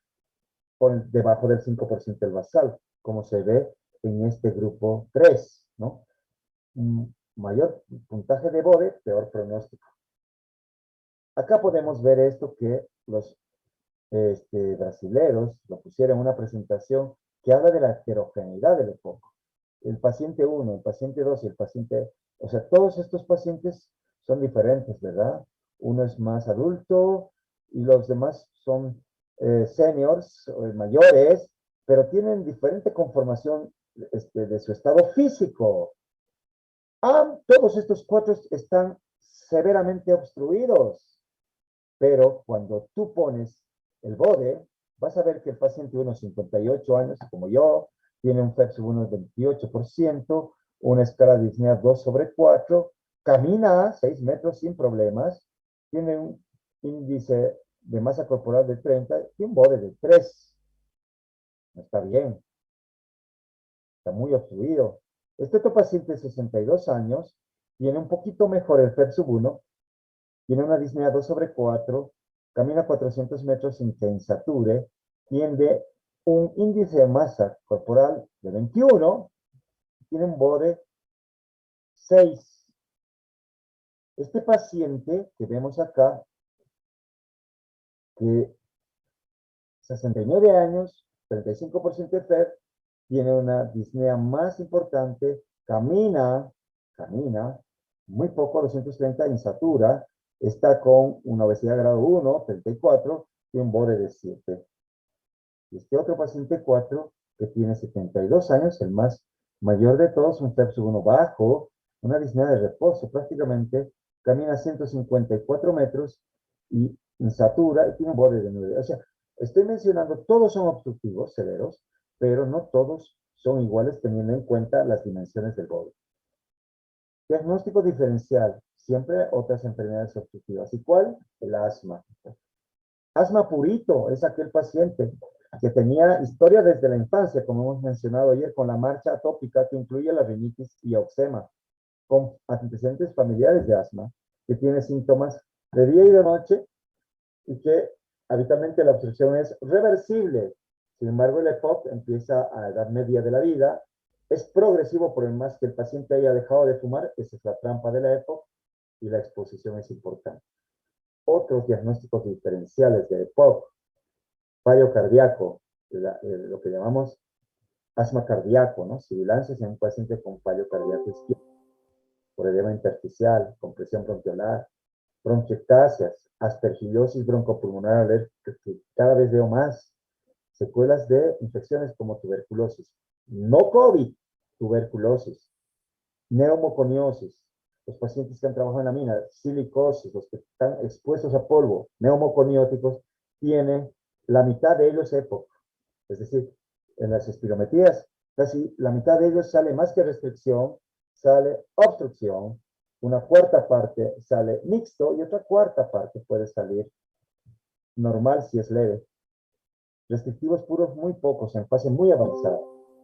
por debajo del 5% del basal, como se ve en este grupo 3, ¿no? Mayor puntaje de Bode, peor pronóstico. Acá podemos ver esto que los brasileros lo pusieron en una presentación que habla de la heterogeneidad del EPOC. El paciente 1, el paciente 2 y el paciente, o sea, todos estos pacientes son diferentes, ¿verdad? Uno es más adulto y los demás son seniors, mayores, pero tienen diferente conformación de su estado físico. Todos estos 4 están severamente obstruidos, pero cuando tú pones el Bode, vas a ver que el paciente 1, 58 años, como yo, tiene un FEB sub 1 del 28%, una escala de disnea 2/4, camina 6 metros sin problemas, tiene un índice de masa corporal de 30 y un Bode de 3. No está bien, está muy obstruido. Este otro paciente de 62 años tiene un poquito mejor el FEB sub 1, tiene una disnea 2/4, camina 400 metros sin que insature, tiene un índice de masa corporal de 21, tiene un Bode 6. Este paciente que vemos acá, que 69 años, 35% de FEB, tiene una disnea más importante, camina muy poco, 230, insatura, está con una obesidad grado 1, 34, tiene un Bode de 7. Y este otro paciente 4, que tiene 72 años, el más mayor de todos, un FEB sub 1 bajo, una disnea de reposo prácticamente, camina 154 metros y insatura y tiene un Bode de 9. O sea, estoy mencionando, todos son obstructivos severos, pero no todos son iguales teniendo en cuenta las dimensiones del Bode. Diagnóstico diferencial, siempre otras enfermedades obstructivas. ¿Y cuál? El asma. Asma purito es aquel paciente que tenía historia desde la infancia, como hemos mencionado ayer, con la marcha atópica que incluye la rinitis y oxema, con antecedentes familiares de asma, que tiene síntomas de día y de noche y que habitualmente la obstrucción es reversible. Sin embargo, el EPOC empieza a edad media de la vida, es progresivo por el más que el paciente haya dejado de fumar, esa es la trampa de la EPOC, y la exposición es importante. Otros diagnósticos diferenciales de EPOC: fallo cardíaco, lo que llamamos asma cardíaco, ¿no? Sibilancias en un paciente con fallo cardíaco izquierdo, por edema intersticial, compresión bronquiolar, bronquiectasias, aspergillosis broncopulmonar alérgica, que cada vez veo más, secuelas de infecciones como tuberculosis, no COVID, tuberculosis, neumoconiosis, los pacientes que han trabajado en la mina, silicosis, los que están expuestos a polvo, neumoconióticos, tienen la mitad de ellos EPOC. Es decir, en las espirometrías, casi la mitad de ellos sale más que restricción, sale obstrucción, una cuarta parte sale mixto y otra cuarta parte puede salir normal si es leve. Restrictivos puros muy pocos, en fase muy avanzada.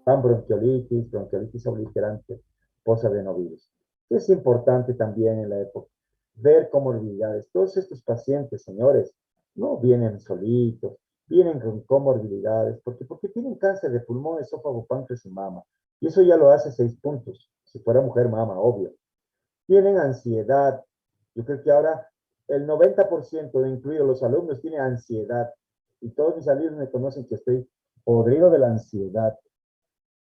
Bronquiolitis, bronquiolitis obliterante, posadenovirus. Es importante también en la época ver comorbilidades. Todos estos pacientes, señores, no vienen solitos, vienen con comorbilidades, porque tienen cáncer de pulmón, esófago, páncreas y mama. Y eso ya lo hace 6 puntos. Si fuera mujer, mama, obvio. Tienen ansiedad. Yo creo que ahora el 90%, incluidos los alumnos, tiene ansiedad. Y todos mis alumnos me conocen que estoy podrido de la ansiedad.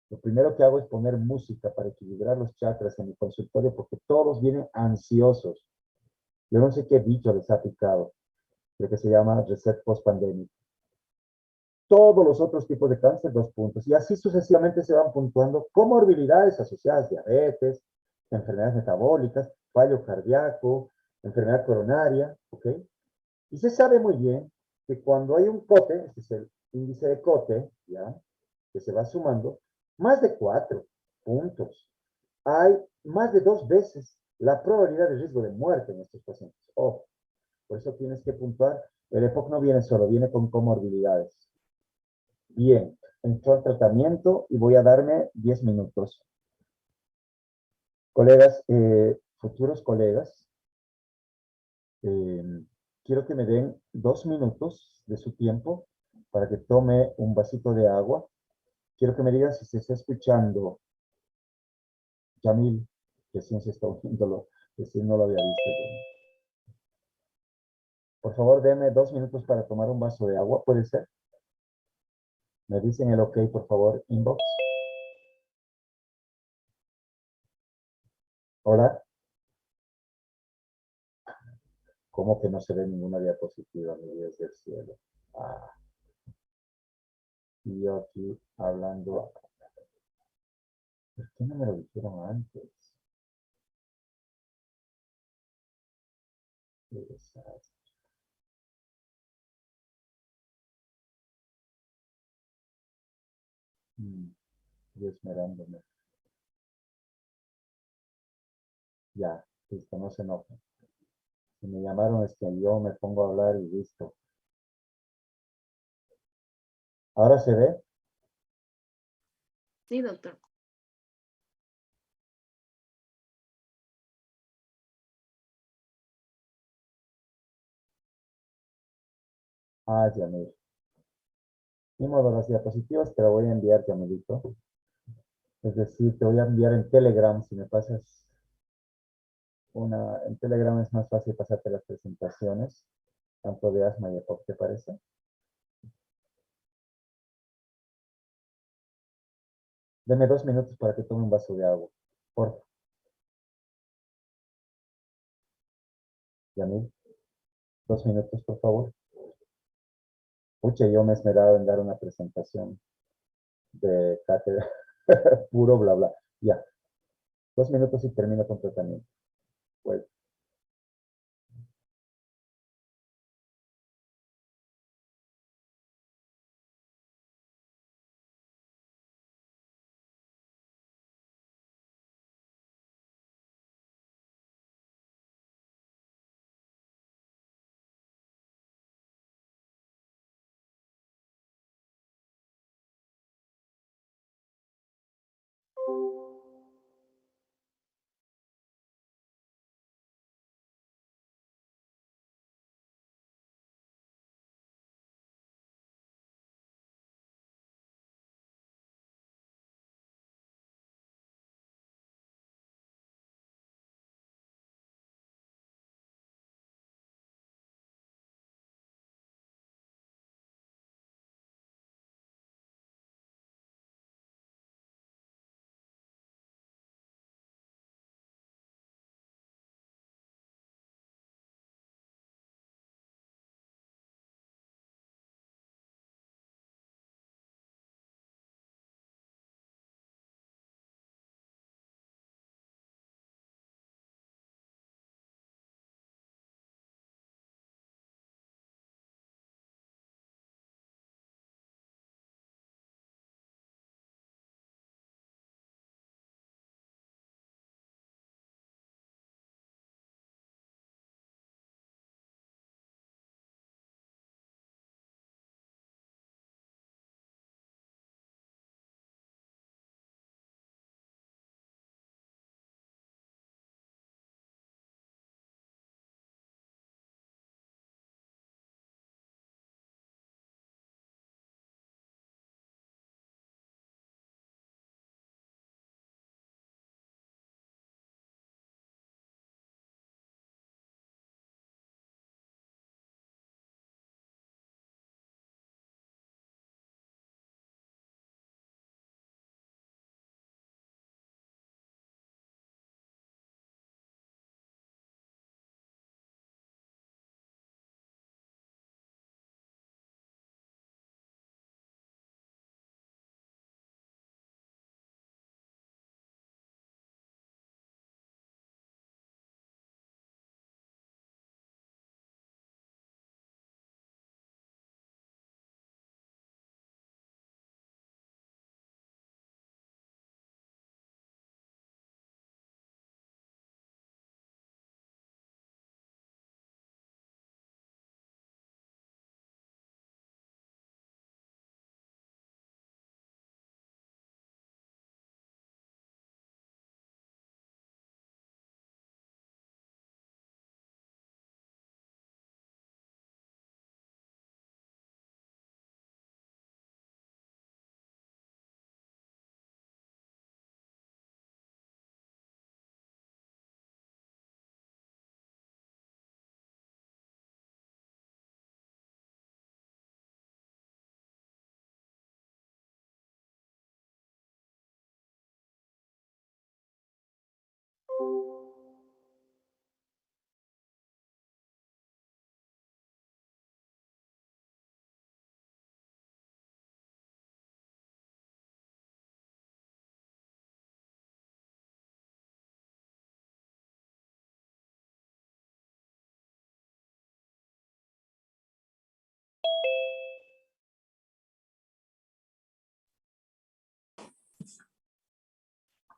Lo primero que hago es poner música para equilibrar los chakras en mi consultorio porque todos vienen ansiosos. Yo no sé qué bicho les ha picado, creo que se llama reset post-pandemic. Todos los otros tipos de cáncer, 2 puntos. Y así sucesivamente se van puntuando comorbilidades asociadas, diabetes, enfermedades metabólicas, fallo cardíaco, enfermedad coronaria, ¿ok? Y se sabe muy bien que cuando hay un COTE, este es el índice de COTE, ¿ya? Que se va sumando, más de 4 puntos. Hay más de 2 veces la probabilidad de riesgo de muerte en estos pacientes. Oh, por eso tienes que puntuar. El EPOC no viene solo, viene con comorbilidades. Bien, entró al tratamiento y voy a darme 10 minutos. Colegas, futuros colegas, quiero que me den 2 minutos de su tiempo para que tome un vasito de agua. Quiero que me digan si se está escuchando. Yamil, recién se está oyéndolo, recién no lo había visto yo. Por favor, denme 2 minutos para tomar un vaso de agua, ¿puede ser? Me dicen el ok, por favor, inbox. Hola. ¿Cómo que no se ve ninguna diapositiva, mi Dios del cielo? Ah, y yo aquí hablando. ¿Por qué no me lo dijeron antes? Qué desastre. Yo esmerándome. Ya, listo, no se enoja. Si me llamaron es que yo me pongo a hablar y listo. ¿Ahora se ve? Sí, doctor. Ah, Yamil. Ni modo, las diapositivas te las voy a enviar, Yamilito. Es decir, te voy a enviar en Telegram, si me pasas en Telegram es más fácil pasarte las presentaciones, tanto de asma y EPOC, ¿te parece? Deme 2 minutos para que tome un vaso de agua. Por favor. Yamil, 2 minutos, por favor. Pucha, yo me he esmerado en dar una presentación de cátedra, puro bla bla. Ya, 2 minutos y termino con tratamiento. Pues,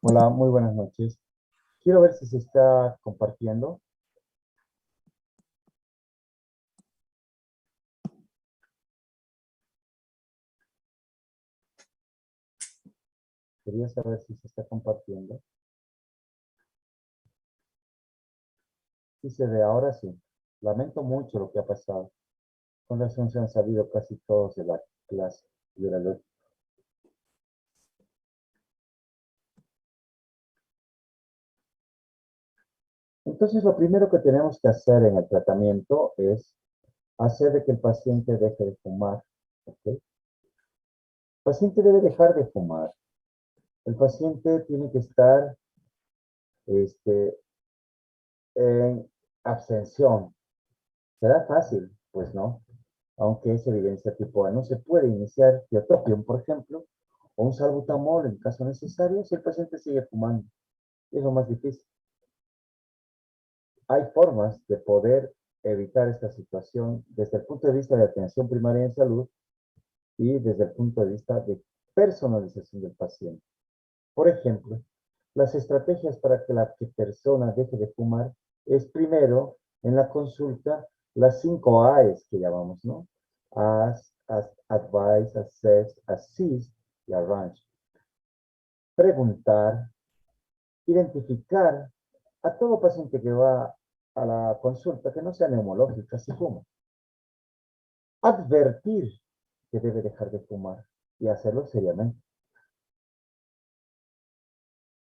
Hola, muy buenas noches. Quiero ver si se está compartiendo. Quería saber si se está compartiendo. Sí se ve, ahora sí. Lamento mucho lo que ha pasado. Con razón se han salido casi todos de la clase y de la lógica. Entonces, lo primero que tenemos que hacer en el tratamiento es hacer de que el paciente deje de fumar. ¿Ok? El paciente debe dejar de fumar. El paciente tiene que estar en abstención. ¿Será fácil? Pues no. Aunque es evidencia tipo A. No se puede iniciar tiotropium, por ejemplo, o un salbutamol en caso necesario si el paciente sigue fumando. Es lo más difícil. Hay formas de poder evitar esta situación desde el punto de vista de atención primaria en salud y desde el punto de vista de personalización del paciente. Por ejemplo, las estrategias para que la persona deje de fumar es primero, en la consulta, las 5 A's que llamamos, ¿no? Ask, advise, assess, assist y arrange. Preguntar, identificar a todo paciente que va a la consulta que no sea neumológica si fuma. Advertir que debe dejar de fumar y hacerlo seriamente.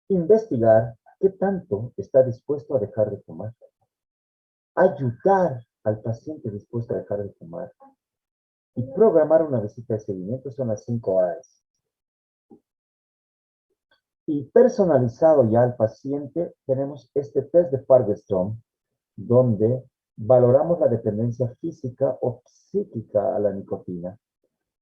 Investigar qué tanto está dispuesto a dejar de fumar. Ayudar al paciente dispuesto a dejar de fumar. Y programar una visita de seguimiento son las 5 A's. Y personalizado ya al paciente, tenemos este test de Parkinson, donde valoramos la dependencia física o psíquica a la nicotina.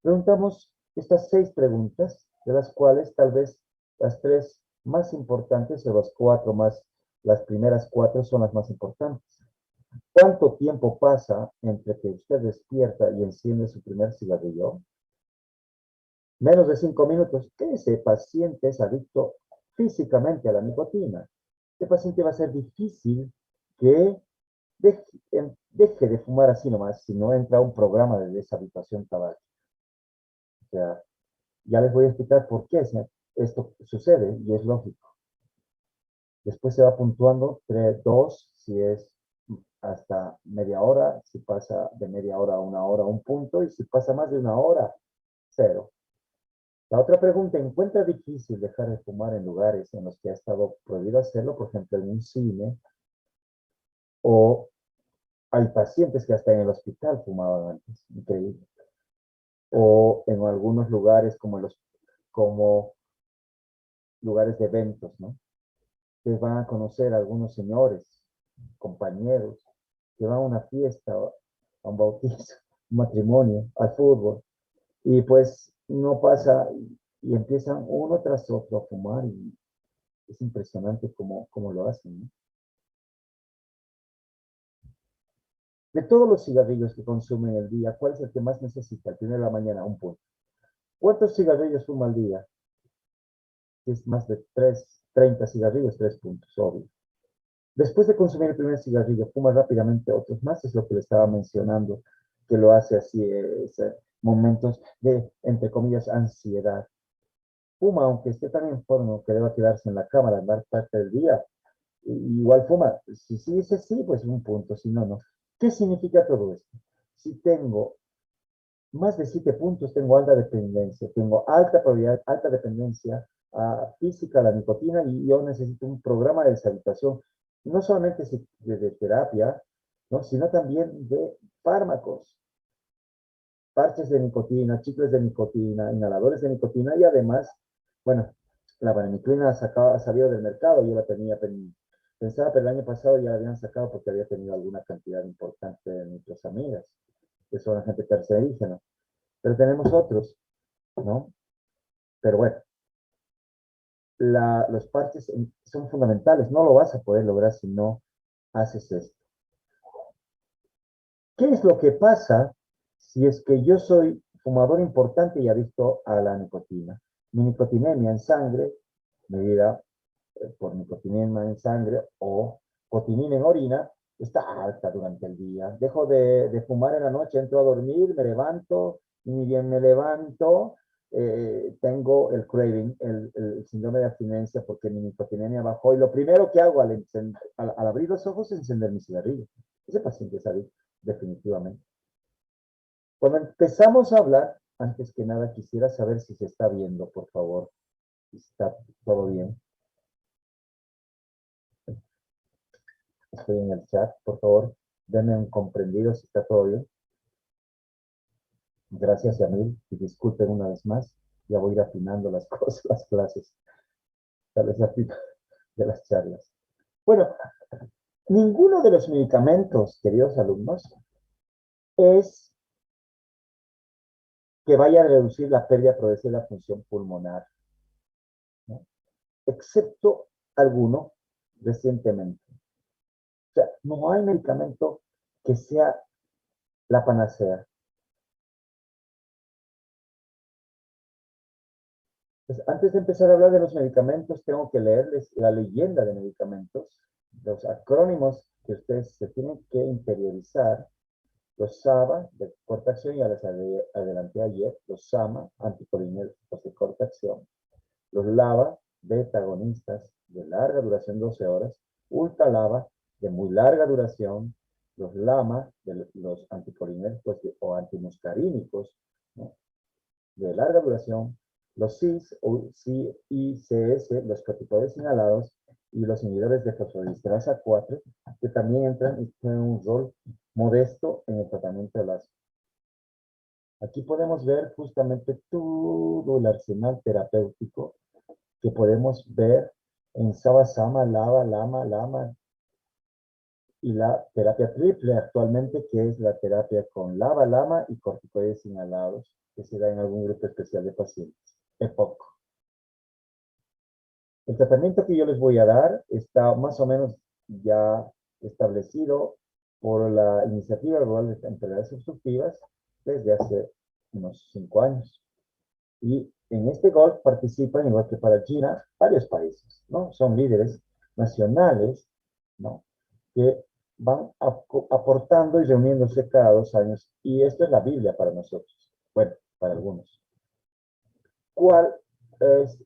Preguntamos estas 6 preguntas, de las cuales tal vez las 3 más importantes o las 4 más, las primeras 4 son las más importantes. ¿Cuánto tiempo pasa entre que usted despierta y enciende su primer cigarrillo? Menos de 5 minutos. Ese paciente es adicto físicamente a la nicotina. Este paciente va a ser difícil que deje de fumar así nomás si no entra a un programa de deshabituación tabáquica. O sea, ya les voy a explicar por qué esto sucede y es lógico. Después se va puntuando 3, 2, si es hasta media hora, si pasa de media hora a una hora, un punto, y si pasa más de una hora, 0. La otra pregunta, ¿encuentra difícil dejar de fumar en lugares en los que ha estado prohibido hacerlo? Por ejemplo, en un cine, o hay pacientes que hasta en el hospital fumaban antes, increíble. O en algunos lugares como lugares de eventos, ¿no? Que van a conocer a algunos señores, compañeros, que van a una fiesta, a un bautizo, un matrimonio, al fútbol, y pues no pasa, y empiezan uno tras otro a fumar, y es impresionante cómo lo hacen, ¿no? De todos los cigarrillos que consumen el día, ¿cuál es el que más necesita? El primero de la mañana, un punto. ¿Cuántos cigarrillos fuma al día? Si es más de 30 cigarrillos, 3 puntos, obvio. Después de consumir el primer cigarrillo, fuma rápidamente otros más, es lo que le estaba mencionando, que lo hace así, momentos de, entre comillas, ansiedad. Fuma, aunque esté tan enfermo que deba quedarse en la cama la mayor parte del día, igual fuma. Si sí dice sí, pues un punto, si no, no. ¿Qué significa todo esto? Si tengo más de 7 puntos, tengo alta dependencia, tengo alta probabilidad, alta dependencia física a la nicotina, y yo necesito un programa de deshabituación, no solamente de terapia, ¿no? Sino también de fármacos, parches de nicotina, chicles de nicotina, inhaladores de nicotina, y además, bueno, la vareniclina ha salido del mercado, yo la tenía Pensaba, pero el año pasado ya la habían sacado porque había tenido alguna cantidad importante de nuestras amigas, que son gente cancerígena. Pero tenemos otros, ¿no? Pero bueno, los parches son fundamentales. No lo vas a poder lograr si no haces esto. ¿Qué es lo que pasa si es que yo soy fumador importante y adicto a la nicotina? Mi nicotinemia en sangre, medida por nicotinema en sangre o cotinina en orina, está alta durante el día. Dejo de fumar en la noche, entro a dormir, me levanto, y ni bien me levanto, tengo el craving, el síndrome de abstinencia porque mi nicotinemia bajó. Y lo primero que hago al abrir los ojos es encender mi cigarrillo. Ese paciente es adicto, definitivamente. Cuando empezamos a hablar, antes que nada quisiera saber si se está viendo, por favor, si está todo bien. Estoy en el chat, por favor, denme un comprendido si está todo bien. Gracias, Yamil, y disculpen una vez más, ya voy a ir afinando las cosas, las clases, tal vez de las charlas. Bueno, ninguno de los medicamentos, queridos alumnos, es que vaya a reducir la pérdida progresiva de la función pulmonar, ¿no? Excepto alguno recientemente. O sea, no hay medicamento que sea la panacea. Pues antes de empezar a hablar de los medicamentos, tengo que leerles la leyenda de medicamentos, los acrónimos que ustedes se tienen que interiorizar, los SABA de corta acción, ya les adelanté ayer, los SAMA, anticolinérgicos de corta acción, los LABA, beta agonistas de larga duración 12 horas, ultra LABA de muy larga duración, los LAMA, de los anticolinérgicos o antimuscarínicos, ¿no?, de larga duración, los CIS o CICS, los corticoides inhalados, y los inhibidores de fosfodiesterasa 4, que también entran y tienen un rol modesto en el tratamiento del asma. Aquí podemos ver justamente todo el arsenal terapéutico que podemos ver en Sama, Lava, Lama, Lama, y la terapia triple actualmente, que es la terapia con Lava, Lama y corticoides inhalados, que se da en algún grupo especial de pacientes. EPOC. El tratamiento que yo les voy a dar está más o menos ya establecido por la Iniciativa Global de Enfermedades Obstructivas desde hace unos 5 años. Y en este GOLF participan, igual que para China, varios países, ¿no? Son líderes nacionales, ¿no?, que van aportando y reuniéndose cada 2 años. Y esto es la Biblia para nosotros. Bueno, para algunos. ¿Cuál es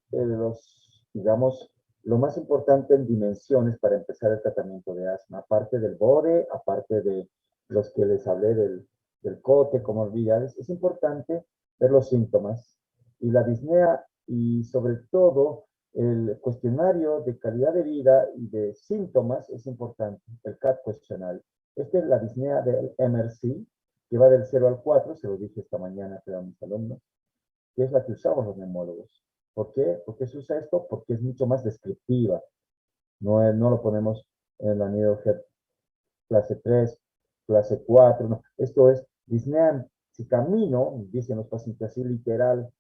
digamos, lo más importante en dimensiones para empezar el tratamiento de asma? Aparte del BODE, aparte de los que les hablé del COTE, comorbilidades, es importante ver los síntomas. Y la disnea, y sobre todo el cuestionario de calidad de vida y de síntomas es importante, el CAT cuestionario. Esta es la disnea del MRC, que va del 0 al 4, se lo dije esta mañana a mis alumnos, que es la que usamos los neumólogos. ¿Por qué? ¿Por qué se usa esto? Porque es mucho más descriptiva. No lo ponemos en la Needlehead clase 3, clase 4. No. Esto es disnea. Si camino, dicen los pacientes así literal,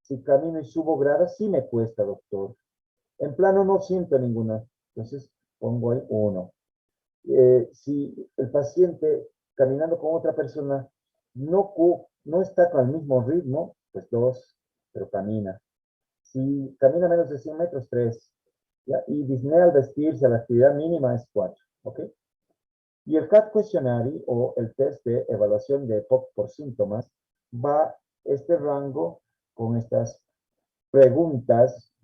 si camino y subo gradas, sí me cuesta, doctor. En plano no siento ninguna. Entonces pongo ahí 1. Si el paciente caminando con otra persona no está con el mismo ritmo, pues 2, pero camina. Si camina menos de 100 metros, 3. ¿Ya? Y disnea al vestirse a la actividad mínima es 4. ¿Ok? Y el CAT Questionary, o el test de evaluación de EPOC por síntomas, va este rango con estas preguntas,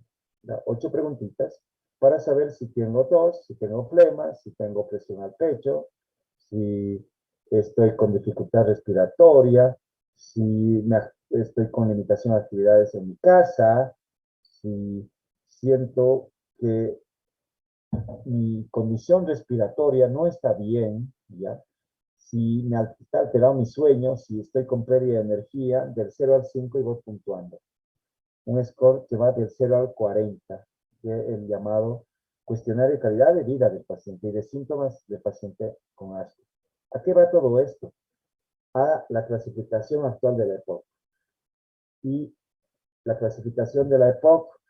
8 preguntitas, para saber si tengo tos, si tengo flema, si tengo presión al pecho, si estoy con dificultad respiratoria, si estoy con limitación de actividades en mi casa, si siento que mi condición respiratoria no está bien, ¿ya? Si me está alterado mi sueño, si estoy con pérdida de energía, del 0 al 5 y voy puntuando. Un score que va del 0 al 40, que es el llamado cuestionario de calidad de vida del paciente y de síntomas del paciente con asma. ¿A qué va todo esto? A la clasificación actual de la EPOC. Y la clasificación de la EPOC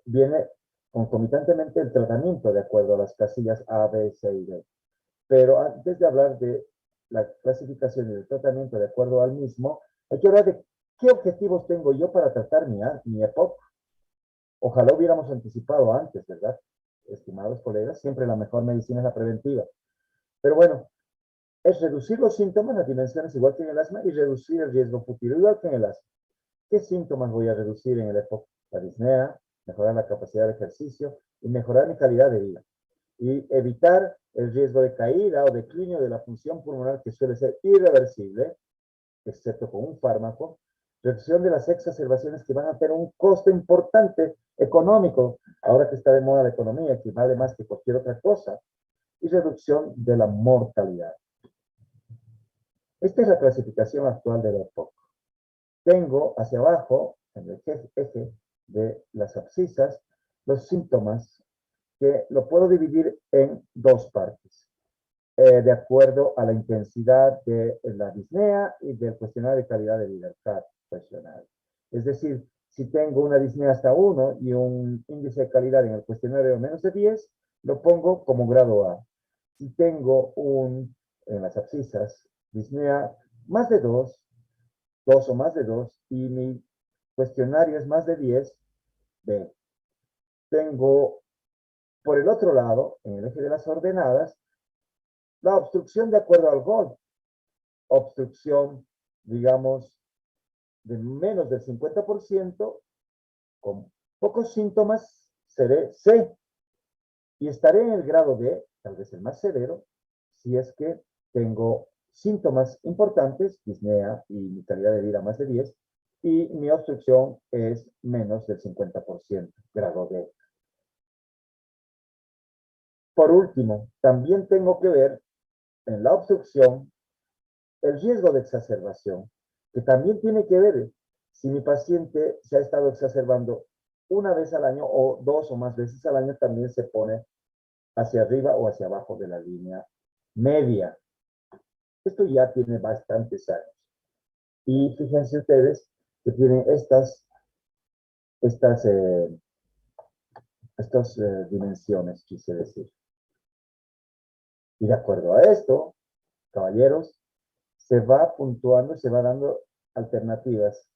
viene concomitantemente el tratamiento de acuerdo a las casillas A, B, C y D. Pero antes de hablar de la clasificación y del tratamiento de acuerdo al mismo, hay que hablar de qué objetivos tengo yo para tratar mi EPOC. Ojalá hubiéramos anticipado antes, ¿verdad? Estimados colegas, siempre la mejor medicina es la preventiva. Pero bueno, es reducir los síntomas, las dimensiones igual que en el asma, y reducir el riesgo futuro igual que en el asma. ¿Qué síntomas voy a reducir en el EPOC? La disnea, mejorar la capacidad de ejercicio y mejorar mi calidad de vida. Y evitar el riesgo de caída o declinio de la función pulmonar que suele ser irreversible, excepto con un fármaco, reducción de las exacerbaciones que van a tener un costo importante económico, ahora que está de moda la economía, que vale más que cualquier otra cosa, y reducción de la mortalidad. Esta es la clasificación actual de la EPOC. Tengo hacia abajo, en el eje de las abscisas, los síntomas que lo puedo dividir en dos partes, de acuerdo a la intensidad de la disnea y del cuestionario de calidad de libertad profesional. Es decir, si tengo una disnea hasta 1 y un índice de calidad en el cuestionario de menos de 10, lo pongo como grado A. Si tengo en las abscisas, disnea más de 2 o más de 2, y mi cuestionario es más de 10, B. Tengo, por el otro lado, en el eje de las ordenadas, la obstrucción de acuerdo al GOL. Obstrucción, digamos, de menos del 50%, con pocos síntomas, seré C. Y estaré en el grado D, tal vez el más severo, si es que tengo síntomas importantes, disnea y mi calidad de vida más de 10, y mi obstrucción es menos del 50%, grado D. Por último, también tengo que ver en la obstrucción el riesgo de exacerbación, que también tiene que ver si mi paciente se ha estado exacerbando una vez al año o 2 o más veces al año, también se pone hacia arriba o hacia abajo de la línea media. Esto ya tiene bastantes años. Y fíjense ustedes que tienen estas dimensiones, quise decir. Y de acuerdo a esto, caballeros, se va puntuando, se va dando alternativas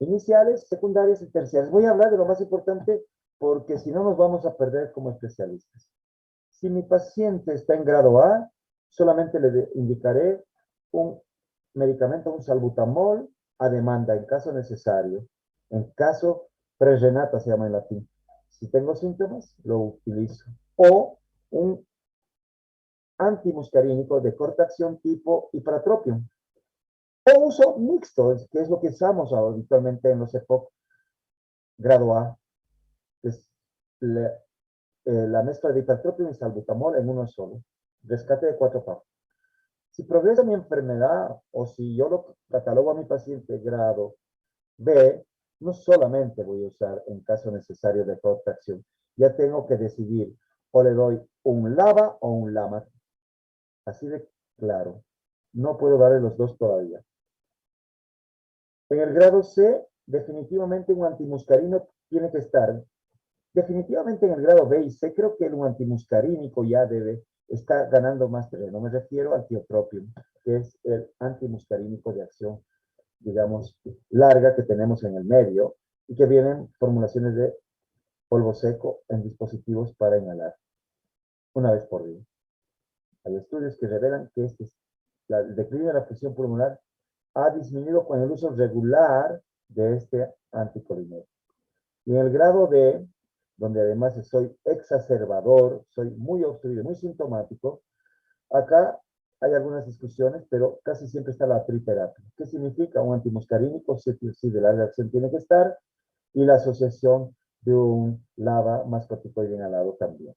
iniciales, secundarias y terciarias. Voy a hablar de lo más importante porque si no nos vamos a perder como especialistas. Si mi paciente está en grado A, solamente le indicaré un medicamento, un salbutamol, a demanda en caso necesario. En caso prerenata se llama en latín. Si tengo síntomas, lo utilizo. O un antimuscarínico de corta acción tipo ipratropium. O uso mixto, que es lo que usamos habitualmente en los EPOC grado A, que es la mezcla de ipratropium y salbutamol en uno solo. Rescate de 4 partes. Si progresa mi enfermedad o si yo lo catalogo a mi paciente grado B, no solamente voy a usar en caso necesario de corta acción, ya tengo que decidir o le doy un LABA o un LAMA. Así de claro. No puedo darle los dos todavía. En el grado C, definitivamente un antimuscarino tiene que estar. Definitivamente en el grado B y C, creo que un antimuscarínico ya está ganando más terreno. Me refiero al tiotropium, que es el antimuscarínico de acción, digamos, larga que tenemos en el medio y que vienen formulaciones de polvo seco en dispositivos para inhalar una vez por día. Hay estudios que revelan que el declive de la presión pulmonar ha disminuido con el uso regular de este anticolinérico. Y en el grado D, donde además soy exacerbador, soy muy obstruido, muy sintomático, acá hay algunas discusiones, pero casi siempre está la triterapia. ¿Qué significa? Un antimuscarínico, sí, de larga acción tiene que estar, y la asociación de un LABA más corticoide inhalado también.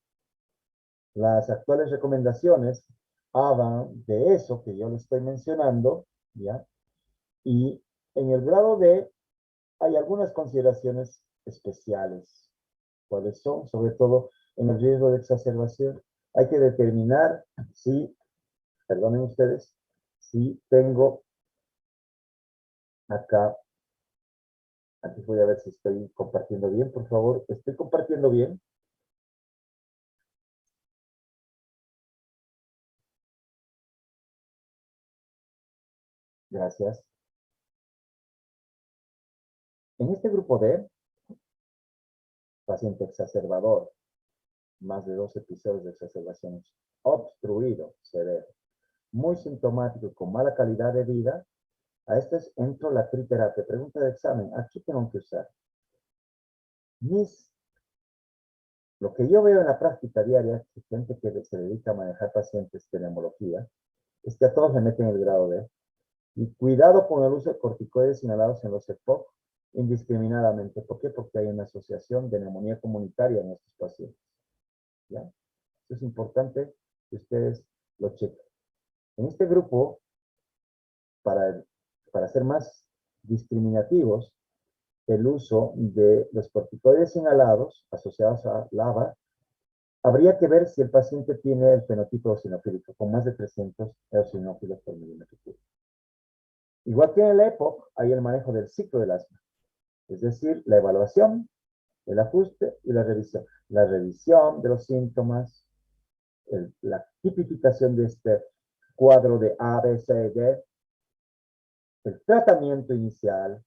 Las actuales recomendaciones hablan de eso que yo les estoy mencionando, ¿ya? Y en el grado D hay algunas consideraciones especiales. cuáles son, sobre todo en el riesgo de exacerbación. Hay que determinar si, perdonen ustedes, si tengo acá, aquí voy a ver si estoy compartiendo bien, por favor. ¿Estoy compartiendo bien? Gracias. En este grupo D, paciente exacerbador, más de 2 episodios de exacerbaciones, obstruido, severo, muy sintomático y con mala calidad de vida, a este entro la triterapia. Pregunta de examen, aquí tengo que usar. Lo que yo veo en la práctica diaria, que gente que se dedica a manejar pacientes de neumología, es que a todos le meten el grado D. Y cuidado con el uso de corticoides inhalados en los EPOC indiscriminadamente. ¿Por qué? Porque hay una asociación de neumonía comunitaria en estos pacientes. ¿Ya? Eso es importante que ustedes lo chequen. En este grupo, para ser más discriminativos, el uso de los corticoides inhalados asociados a LAVA, habría que ver si el paciente tiene el fenotipo eosinofílico, con más de 300 eosinófilos por milímetro cúbico. Igual que en la EPOC, hay el manejo del ciclo del asma, es decir, la evaluación, el ajuste y la revisión. La revisión de los síntomas, la tipificación de este cuadro de A, B, C, D, el tratamiento inicial,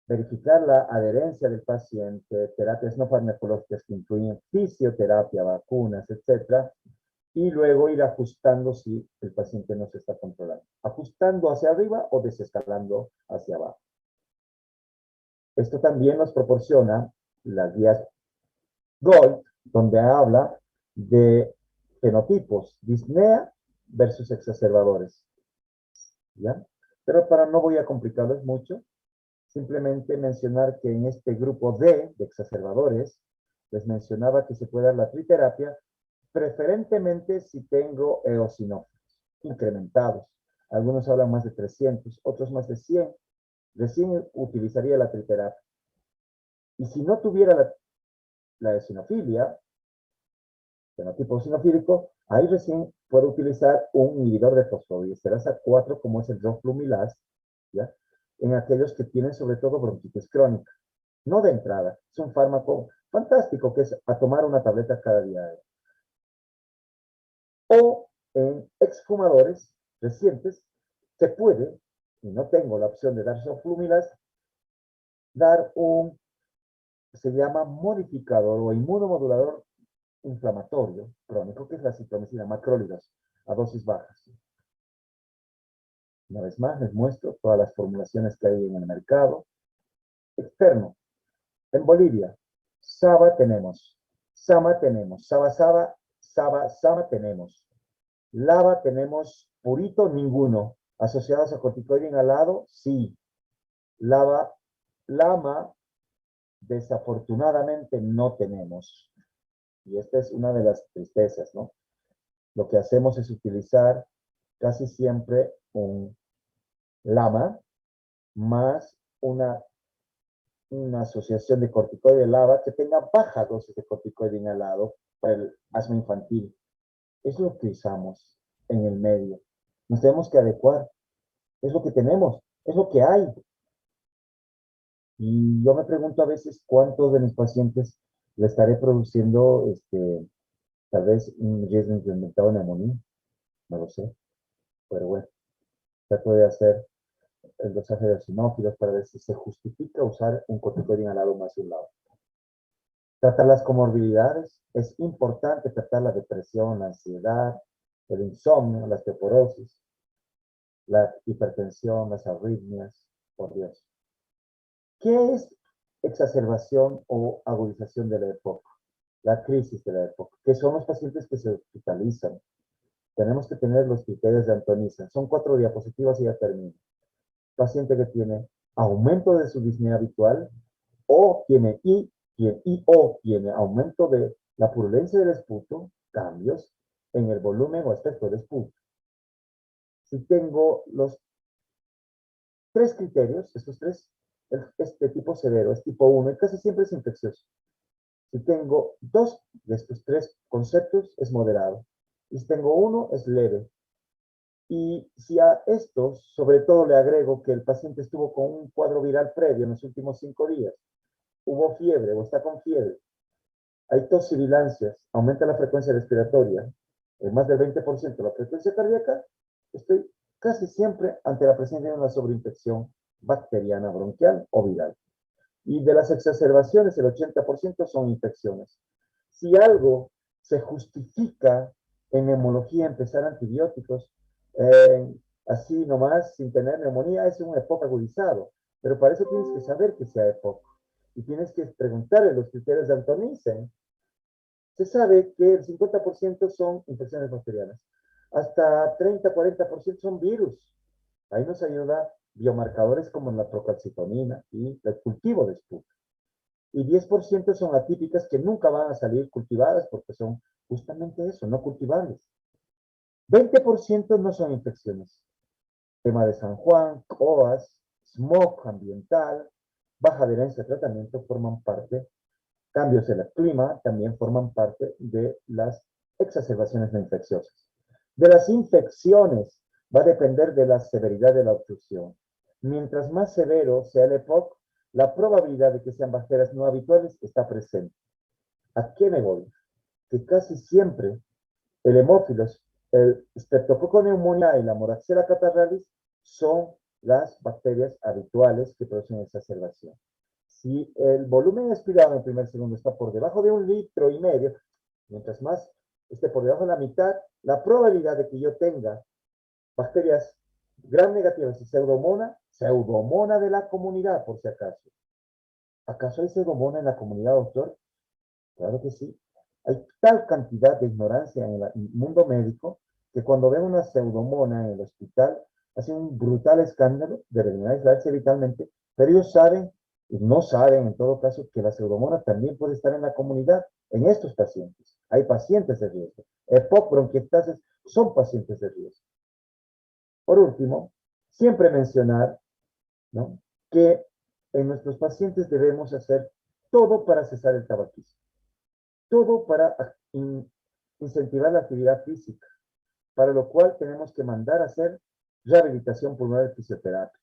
verificar la adherencia del paciente, terapias no farmacológicas que incluyen fisioterapia, vacunas, etcétera, y luego ir ajustando si el paciente no se está controlando, ajustando hacia arriba o desescalando hacia abajo. Esto también nos proporciona las guías Gold, donde habla de fenotipos, disnea versus exacerbadores. ¿Ya? Pero para no voy a complicarles mucho, simplemente mencionar que en este grupo D de exacerbadores, les mencionaba que se puede dar la triterapia, preferentemente si tengo eosinófilos incrementados. Algunos hablan más de 300, otros más de 100. Recién utilizaría la triterapia. Y si no tuviera la eosinofilia, fenotipo eosinofílico, ahí recién puedo utilizar un inhibidor de fosfodiesterasa 4, como es el roflumilaz, ¿ya? En aquellos que tienen sobre todo bronquitis crónica. No de entrada, es un fármaco fantástico que es a tomar una tableta cada día. O en exfumadores recientes se puede, y no tengo la opción de dar roflumilaz, dar un, se llama modificador o inmunomodulador inflamatorio crónico, que es la citromicina macrólidos a dosis bajas. Una vez más, les muestro todas las formulaciones que hay en el mercado. Externo. En Bolivia, Saba tenemos, Sama tenemos, Saba tenemos. Lava tenemos purito, ninguno. Asociados a corticoide inhalado, sí. Lama, desafortunadamente no tenemos. Y esta es una de las tristezas, ¿no? Lo que hacemos es utilizar casi siempre un LAMA más una asociación de corticoide LAVA que tenga baja dosis de corticoide inhalado para el asma infantil. Es lo que usamos en el medio. Nos tenemos que adecuar. Es lo que tenemos, es lo que hay. Y yo me pregunto a veces cuántos de mis pacientes le estaré produciendo tal vez un riesgo incrementado de neumonía. No lo sé. Pero bueno, trato de hacer el dosaje de eosinófilos para ver si se justifica usar un corticoide inhalado más de un lado. Tratar las comorbilidades. Es importante tratar la depresión, la ansiedad, el insomnio, la osteoporosis, la hipertensión, las arritmias, por Dios. ¿Qué es exacerbación o agudización de la época? La crisis de la época, que son los pacientes que se hospitalizan. Tenemos que tener los criterios de Antonisa. Son 4 diapositivas y ya termino. Paciente que tiene aumento de su disnea habitual o tiene tiene aumento de la purulencia del esputo, cambios en el volumen o aspecto del esputo. Si tengo los 3 criterios, estos 3, este tipo severo es tipo 1 y casi siempre es infeccioso. Si tengo dos de estos tres conceptos, es moderado. Y si tengo uno, es leve. Y si a estos, sobre todo le agrego que el paciente estuvo con un cuadro viral previo en los últimos 5 días, hubo fiebre o está con fiebre, hay tos sibilancias, aumenta la frecuencia respiratoria, en más del 20% la frecuencia cardíaca, estoy casi siempre ante la presencia de una sobreinfección bacteriana bronquial o viral. Y de las exacerbaciones, el 80% son infecciones. Si algo se justifica en neumología empezar antibióticos, así nomás, sin tener neumonía, es un EPOC agudizado. Pero para eso tienes que saber que sea EPOC. Y tienes que preguntarle los criterios de Antonisen. Se sabe que el 50% son infecciones bacterianas. Hasta 30-40% son virus. Ahí nos ayuda biomarcadores como la procalcitonina y el cultivo de SPUC. Y 10% son atípicas que nunca van a salir cultivadas porque son justamente eso, no cultivables. 20% no son infecciones. Tema de San Juan, COAS, smog ambiental, baja adherencia a tratamiento forman parte, cambios en el clima también forman parte de las exacerbaciones no infecciosas. De las infecciones va a depender de la severidad de la obstrucción. Mientras más severo sea el EPOC, la probabilidad de que sean bacterias no habituales está presente. ¿A qué me voy? Que casi siempre el hemófilos, el Streptococcus pneumoniae y la Moraxella catarrhalis son las bacterias habituales que producen exacerbación. Si el volumen expirado en el primer segundo está por debajo de 1,5 litros, mientras más esté por debajo de la mitad, la probabilidad de que yo tenga bacterias gram negativas y pseudomona de la comunidad, por si acaso. ¿Acaso hay pseudomona en la comunidad, doctor? Claro que sí. Hay tal cantidad de ignorancia en el mundo médico que cuando ven una pseudomona en el hospital, hacen un brutal escándalo, deberían aislarse vitalmente, pero ellos saben, y no saben en todo caso, que la pseudomona también puede estar en la comunidad, en estos pacientes. Hay pacientes de riesgo. EPOC, bronquiectasis, son pacientes de riesgo. Por último, siempre mencionar, ¿no?, que en nuestros pacientes debemos hacer todo para cesar el tabaquismo. Todo para incentivar la actividad física, para lo cual tenemos que mandar a hacer rehabilitación pulmonar y fisioterapia.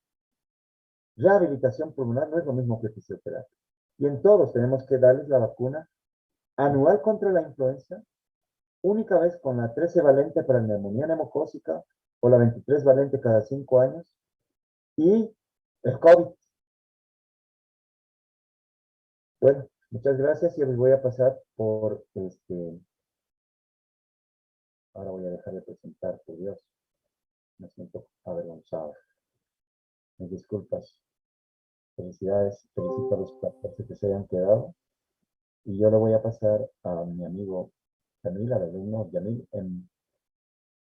Rehabilitación pulmonar no es lo mismo que fisioterapia. Y en todos tenemos que darles la vacuna anual contra la influenza, única vez con la 13 valente para la neumonía neumocócica o la 23 valente cada 5 años, y el COVID. Bueno, muchas gracias y les voy a pasar por ahora voy a dejar de presentar, por Dios. Me siento avergonzado. Mis disculpas. Felicidades. Felicito a los 14 que se hayan quedado. Y yo le voy a pasar a mi amigo Yamil, al alumno Yamil, en